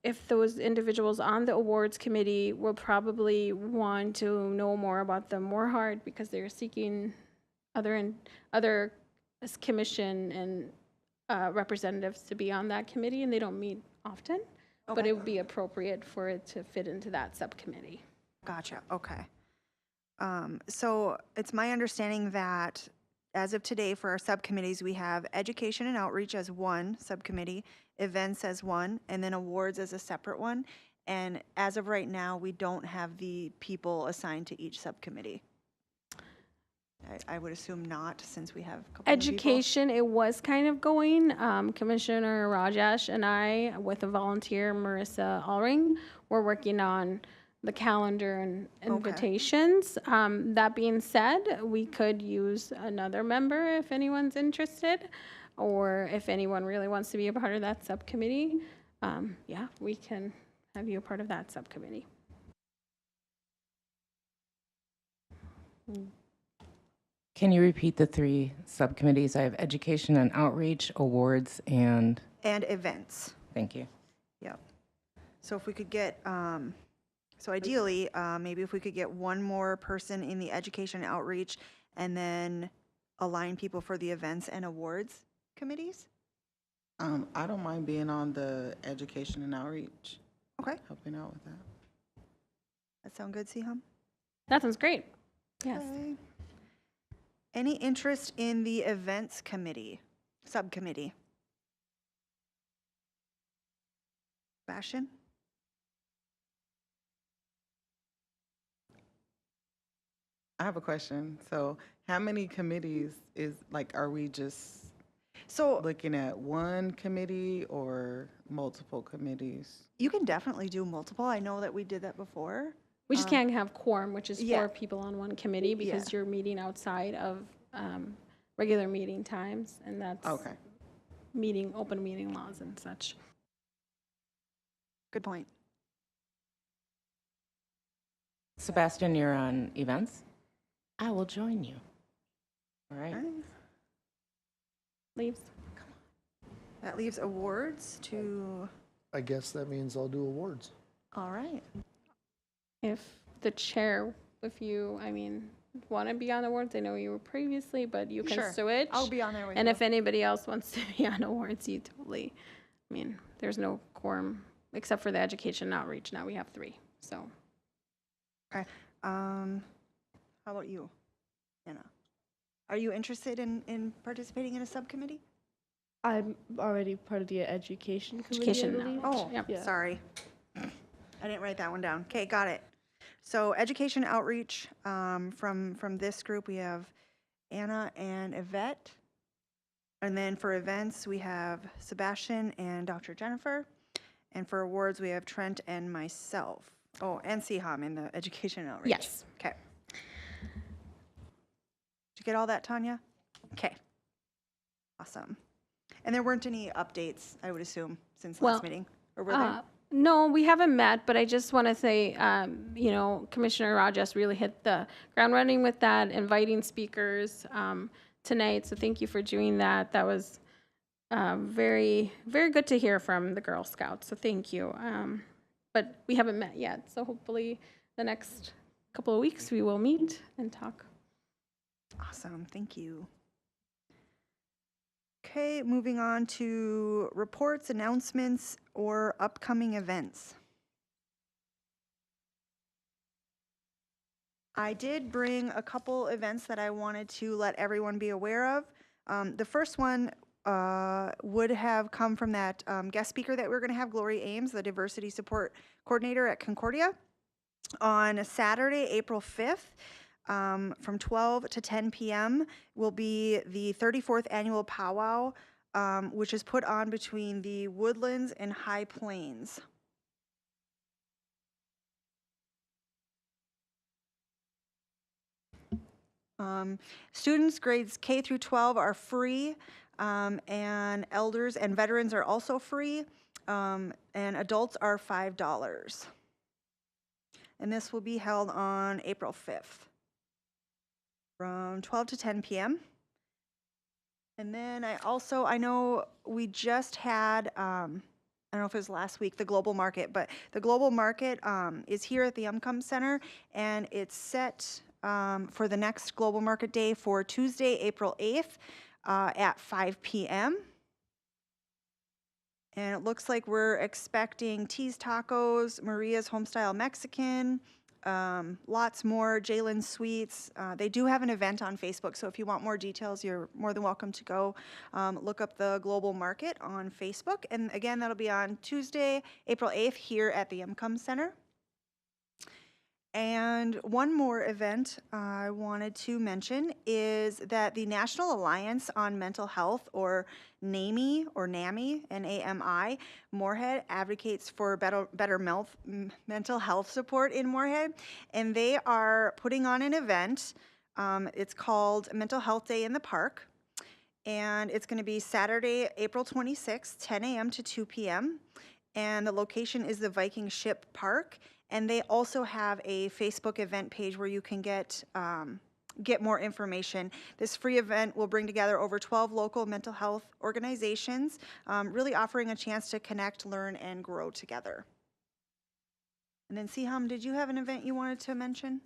if those individuals on the awards committee will probably want to know more about the Moorhead because they're seeking other commission and representatives to be on that committee, and they don't meet often, but it would be appropriate for it to fit into that subcommittee. Gotcha, okay. So it's my understanding that as of today for our subcommittees, we have education and outreach as one subcommittee, events as one, and then awards as a separate one. And as of right now, we don't have the people assigned to each subcommittee. I would assume not, since we have a couple new people. Education, it was kind of going. Commissioner Rajesh and I, with a volunteer, Marissa Allring, we're working on the calendar and invitations. That being said, we could use another member if anyone's interested, or if anyone really wants to be a part of that subcommittee. Yeah, we can have you a part of that subcommittee. Can you repeat the 3 subcommittees? I have education and outreach, awards, and events. thank you. Yep. So if we could get, so ideally, maybe if we could get one more person in the education and outreach and then align people for the events and awards committees? I don't mind being on the education and outreach, Okay. helping out with that. That sound good, Siham? That sounds great. Yes. Okay. Any interest in the events committee, subcommittee? Sebastian? I have a question. So how many committees are we just So looking at one committee or multiple committees? you can definitely do multiple. I know that we did that before. We just can't have quorum, which is yeah. 4 people on one committee because you're meeting outside of regular meeting times, and that's Okay. open meeting laws and such. Good point. Sebastian, you're on events? I will join you. All right. Leaves. That leaves awards to, I guess that means I'll do awards. all right. If the chair, if you, want to be on awards, I know you were previously, but you can Sure. switch. I'll be on there with And you. if anybody else wants to be on awards, you totally, there's no quorum except for the education and outreach. Now we have 3, so. Okay. How about you, Anna? Are you interested in participating in a subcommittee? I'm already part of the education committee. Education I and believe. outreach. Oh, Yep. Yeah. sorry. I didn't write that one down. Okay, got it. So education outreach, from this group, we have Anna and Yvette. And then for events, we have Sebastian and Dr. Jennifer. And for awards, we have Trent and myself. Oh, and Siham in the education and outreach. Yes. Okay. Did you get all that, Tanya? Okay. Awesome. And there weren't any updates, I would assume, since last meeting? Or were there? No, we haven't met, but I just want to say, Commissioner Rajesh really hit the ground running with that, inviting speakers tonight. So thank you for doing that. That was very, very good to hear from the Girl Scouts. So thank you. But we haven't met yet. So hopefully the next couple of weeks, we will meet and talk. Awesome, thank you. Okay, moving on to reports, announcements, or upcoming events. I did bring a couple events that I wanted to let everyone be aware of. The first one would have come from that guest speaker that we're going to have, Gloria Ames, the Diversity Support Coordinator at Concordia, on Saturday, April 5th. From 12 to 10 p.m. will be the 34th annual powwow, which is put on between the Woodlands and High Plains. Students grades K through 12 are free, and elders and veterans are also free, and adults are $5. And this will be held on April 5th from 12 to 10 p.m. And then I know we just had, I don't know if it was last week, the Global Market, but the Global Market is here at the Umcum Center, and it's set for the next Global Market Day for Tuesday, April 8th at 5 p.m. And it looks like we're expecting T's Tacos, Maria's Homestyle Mexican, lots more, Jalen's Sweets. They do have an event on Facebook, so if you want more details, you're more than welcome to go look up the Global Market on Facebook. And again, that'll be on Tuesday, April 8th here at the Umcum Center. And one more event I wanted to mention is that the National Alliance on Mental Health, or NAMI, N-A-M-I, Moorhead, advocates for better mental health support in Moorhead. And they are putting on an event. It's called Mental Health Day in the Park. And it's going to be Saturday, April 26th, 10 a.m. to 2 p.m. And the location is the Viking Ship Park. And they also have a Facebook event page where you can get more information. This free event will bring together over 12 local mental health organizations, really offering a chance to connect, learn, and grow together. And then Siham, did you have an event you wanted to mention?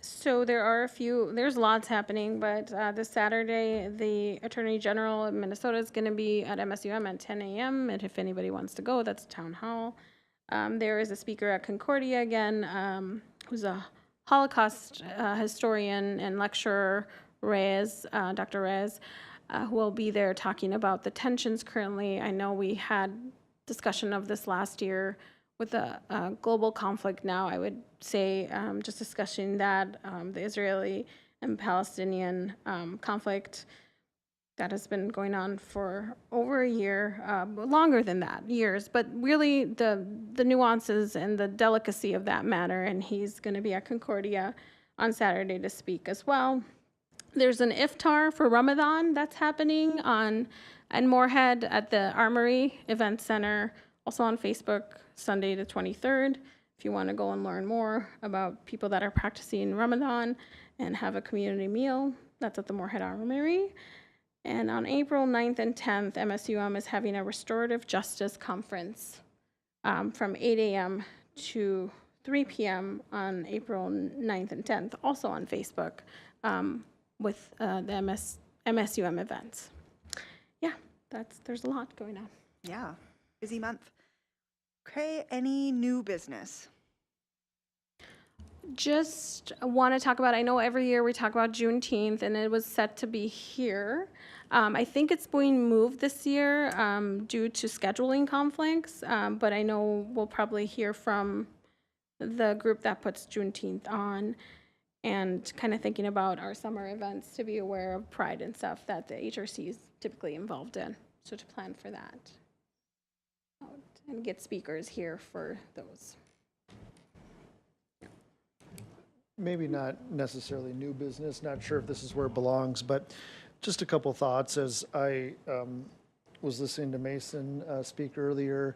So there are there's lots happening, but this Saturday, the Attorney General of Minnesota is going to be at MSUM at 10 a.m. And if anybody wants to go, that's Town Hall. There is a speaker at Concordia again, who's a Holocaust historian and lecturer, Dr. Reyes, who will be there talking about the tensions currently. I know we had discussion of this last year with the global conflict now. I would say just discussing that, the Israeli and Palestinian conflict that has been going on for over a year, longer than that, years, but really the nuances and the delicacy of that matter, and he's going to be at Concordia on Saturday to speak as well. There's an iftar for Ramadan that's happening in Moorhead at the Armory Event Center, also on Facebook, Sunday the 23rd. If you want to go and learn more about people that are practicing Ramadan and have a community meal, that's at the Moorhead Armory. And on April 9th and 10th, MSUM is having a restorative justice conference from 8 a.m. to 3 p.m. on April 9th and 10th, also on Facebook with the MSUM events. Yeah, there's a lot going on. Yeah, busy month. Okay, any new business? Just want to talk about, I know every year we talk about Juneteenth, and it was set to be here. I think it's being moved this year due to scheduling conflicts, but I know we'll probably hear from the group that puts Juneteenth on, and kind of thinking about our summer events to be aware of Pride and stuff that the HRC is typically involved in, so to plan for that. And get speakers here for those. Maybe not necessarily new business, not sure if this is where it belongs, but just a couple thoughts as I was listening to Mason speak earlier,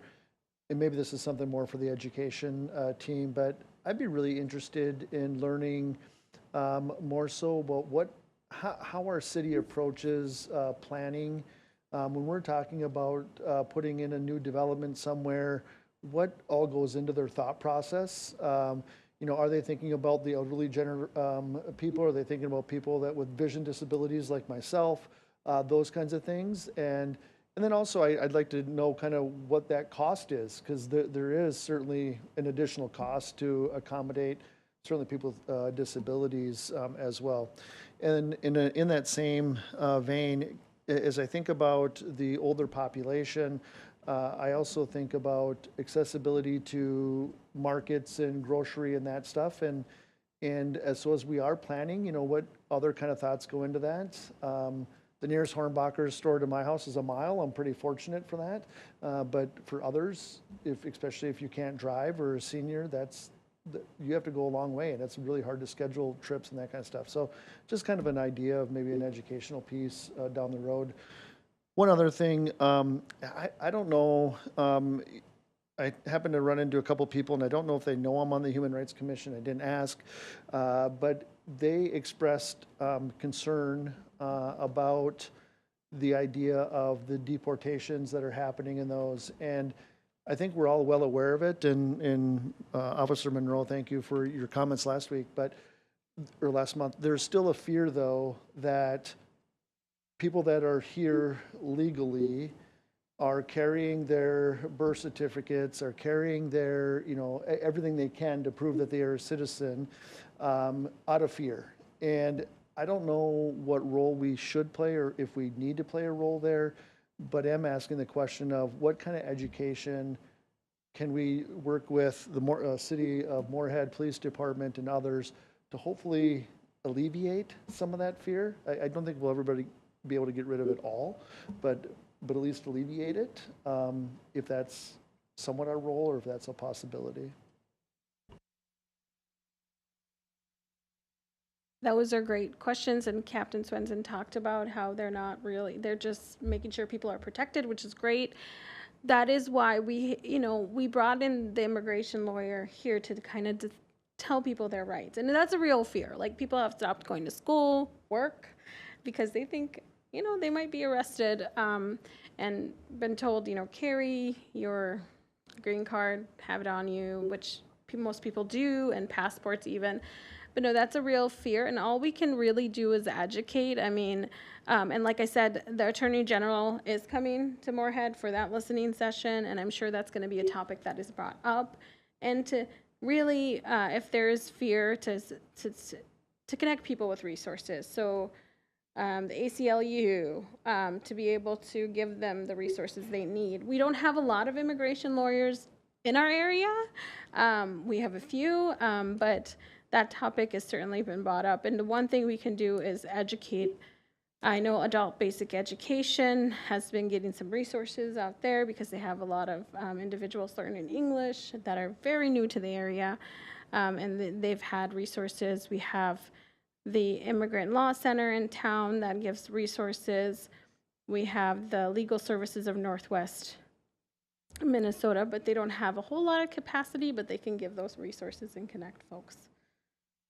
and maybe this is something more for the education team, but I'd be really interested in learning more so about how our city approaches planning. When we're talking about putting in a new development somewhere, what all goes into their thought process? Are they thinking about the elderly people? Are they thinking about people that with vision disabilities like myself? Those kinds of things. And then also I'd like to know kind of what that cost is, because there is certainly an additional cost to accommodate certainly people with disabilities as well. And in that same vein, as I think about the older population, I also think about accessibility to markets and grocery and that stuff. And as we are planning, what other kind of thoughts go into that? The nearest Hornbacher store to my house is a mile. I'm pretty fortunate for that. But for others, especially if you can't drive or a senior, you have to go a long way, and it's really hard to schedule trips and that kind of stuff. So just kind of an idea of maybe an educational piece down the road. One other thing, I don't know, I happened to run into a couple people, and I don't know if they know I'm on the Human Rights Commission. I didn't ask, but they expressed concern about the idea of the deportations that are happening in those. And I think we're all well aware of it. And Officer Monroe, thank you for your comments last week, or last month. There's still a fear, though, that people that are here legally are carrying their birth certificates, are carrying their, everything they can to prove that they are a citizen out of fear. And I don't know what role we should play or if we need to play a role there, but am asking the question of what kind of education can we work with the City of Moorhead Police Department and others to hopefully alleviate some of that fear. I don't think we'll ever be able to get rid of it all, but at least alleviate it, if that's somewhat our role or if that's a possibility. Those are great questions, and Captain Swenson talked about how they're just making sure people are protected, which is great. That is why we brought in the immigration lawyer here to kind of tell people their rights. And that's a real fear. Like, people have stopped going to school, work, because they think, they might be arrested, and been told, carry your green card, have it on you, which most people do, and passports even. But no, that's a real fear, and all we can really do is educate. I mean, and like I said, the Attorney General is coming to Moorhead for that listening session, and I'm sure that's going to be a topic that is brought up. And to really, if there is fear, to connect people with resources. So the ACLU, to be able to give them the resources they need. We don't have a lot of immigration lawyers in our area. We have a few, but that topic has certainly been brought up. And the one thing we can do is educate. I know Adult Basic Education has been getting some resources out there because they have a lot of individuals learning English that are very new to the area, and they've had resources. We have the Immigrant Law Center in town that gives resources. We have the Legal Services of Northwest Minnesota, but they don't have a whole lot of capacity, but they can give those resources and connect folks.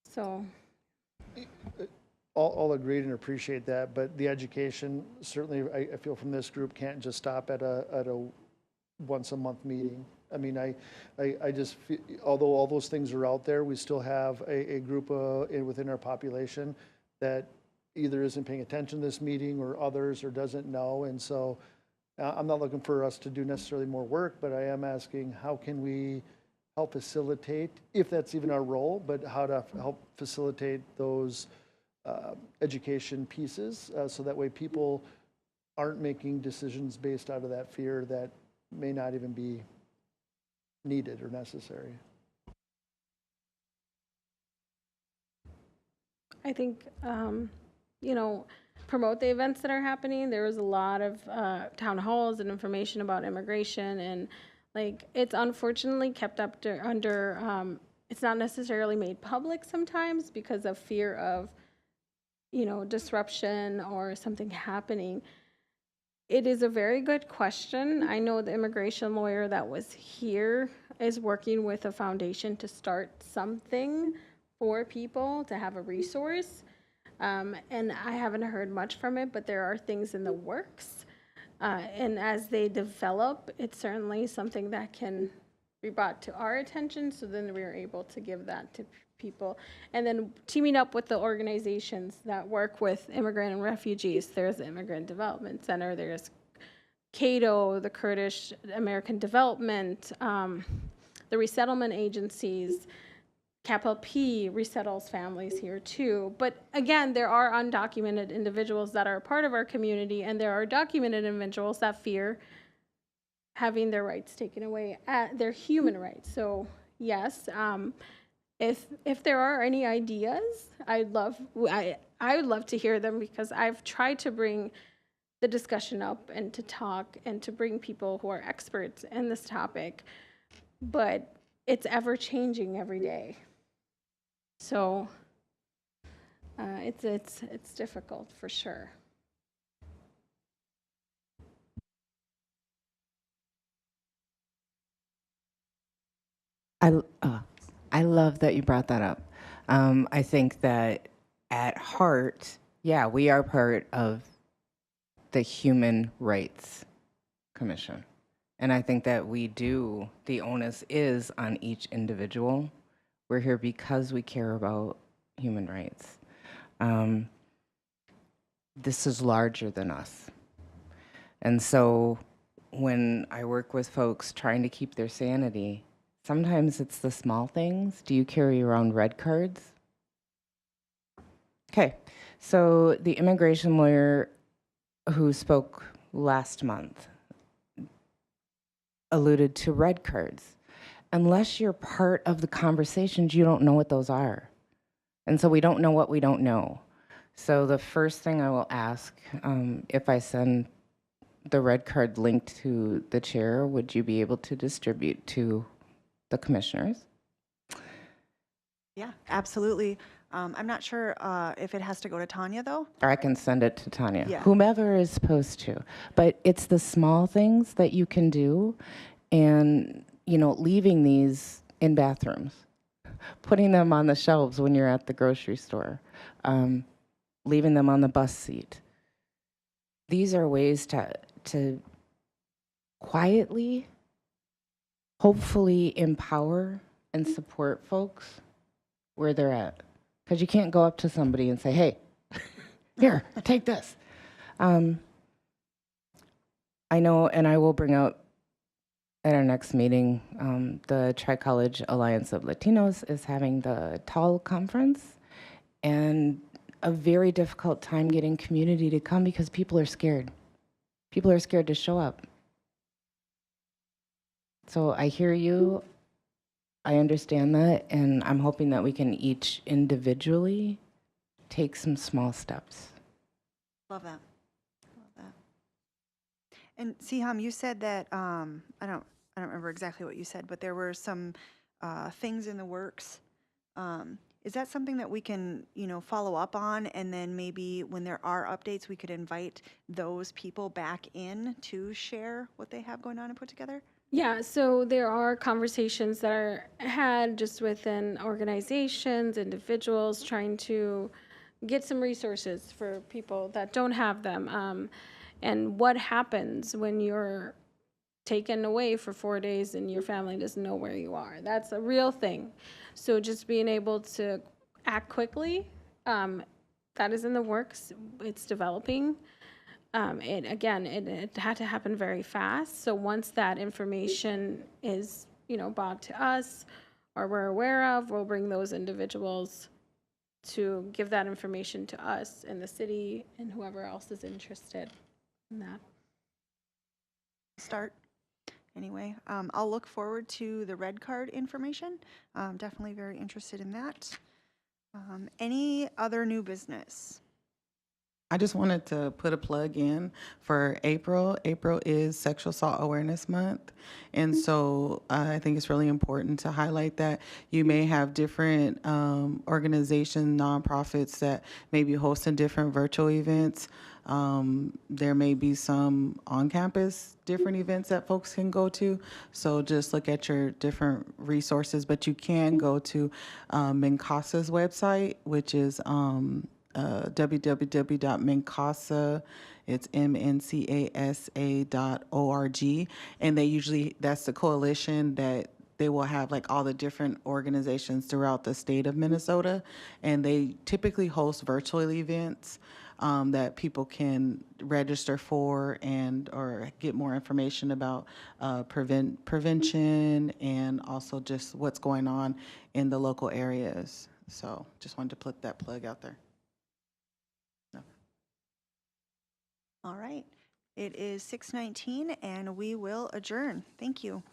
So all agreed and appreciate that, but the education, certainly I feel from this group, can't just stop at a once a month meeting. I mean, I just feel, although all those things are out there, we still have a group within our population that either isn't paying attention to this meeting or others, or doesn't know. And so I'm not looking for us to do necessarily more work, but I am asking, how can we help facilitate, if that's even our role, but how to help facilitate those education pieces, so that way people aren't making decisions based out of that fear that may not even be needed or necessary. I think, promote the events that are happening. There was a lot of town halls and information about immigration, and it's unfortunately kept up under, it's not necessarily made public sometimes because of fear of, disruption or something happening. It is a very good question. I know the immigration lawyer that was here is working with a foundation to start something for people to have a resource. And I haven't heard much from it, but there are things in the works. And as they develop, it's certainly something that can be brought to our attention, so then we were able to give that to people. And then teaming up with the organizations that work with immigrant and refugees. There's the Immigrant Development Center, there's Cato, the Kurdish American Development, the resettlement agencies, Capital P resettles families here too. But again, there are undocumented individuals that are a part of our community, and there are documented individuals that fear having their rights taken away, their human rights. So yes, if there are any ideas, I would love to hear them, because I've tried to bring the discussion up and to talk and to bring people who are experts in this topic, but it's ever changing every day. So it's difficult for sure. I love that you brought that up. I think that at heart, yeah, we are part of the Human Rights Commission. And I think that the onus is on each individual. We're here because we care about human rights. This is larger than us. And so when I work with folks trying to keep their sanity, sometimes it's the small things. Do you carry around red cards? Okay, so the immigration lawyer who spoke last month alluded to red cards. Unless you're part of the conversations, you don't know what those are. And so we don't know what we don't know. So the first thing I will ask, if I send the red card link to the chair, would you be able to distribute to the commissioners? Yeah, absolutely. I'm not sure if it has to go to Tanya, though. Or I can send it to Tanya, Yeah. whomever is supposed to. But it's the small things that you can do, and leaving these in bathrooms, putting them on the shelves when you're at the grocery store, leaving them on the bus seat. These are ways to quietly, hopefully empower and support folks where they're at. Because you can't go up to somebody and say, hey, here, take this. I know, and I will bring out at our next meeting, the Tri-College Alliance of Latinos is having the TAL conference, and a very difficult time getting community to come because people are scared. People are scared to show up. So I hear you. I understand that, and I'm hoping that we can each individually take some small steps. Love that. Love that. And Siham, you said that I don't remember exactly what you said, but there were some things in the works. Is that something that we can, follow up on, and then maybe when there are updates, we could invite those people back in to share what they have going on and put together? Yeah, so there are conversations that are had just within organizations, individuals, trying to get some resources for people that don't have them. And what happens when you're taken away for 4 days and your family doesn't know where you are? That's a real thing. So just being able to act quickly, that is in the works. It's developing. It had to happen very fast. So once that information is, brought to us or we're aware of, we'll bring those individuals to give that information to us in the city and whoever else is interested in that. Start. Anyway, I'll look forward to the red card information. Definitely very interested in that. Any other new business? I just wanted to put a plug in for April. April is Sexual Assault Awareness Month. And so I think it's really important to highlight that. You may have different organizations, nonprofits that may be hosting different virtual events. There may be some on-campus different events that folks can go to. So just look at your different resources, but you can go to MNCASA's website, which is www.mncasa, it's mncasa.org, and that's the coalition that they will have like all the different organizations throughout the state of Minnesota, and they typically host virtual events that people can register for and or get more information about prevention and also just what's going on in the local areas. So just wanted to put that plug out there. No. All right. It is 6:19 and we will adjourn. Thank you.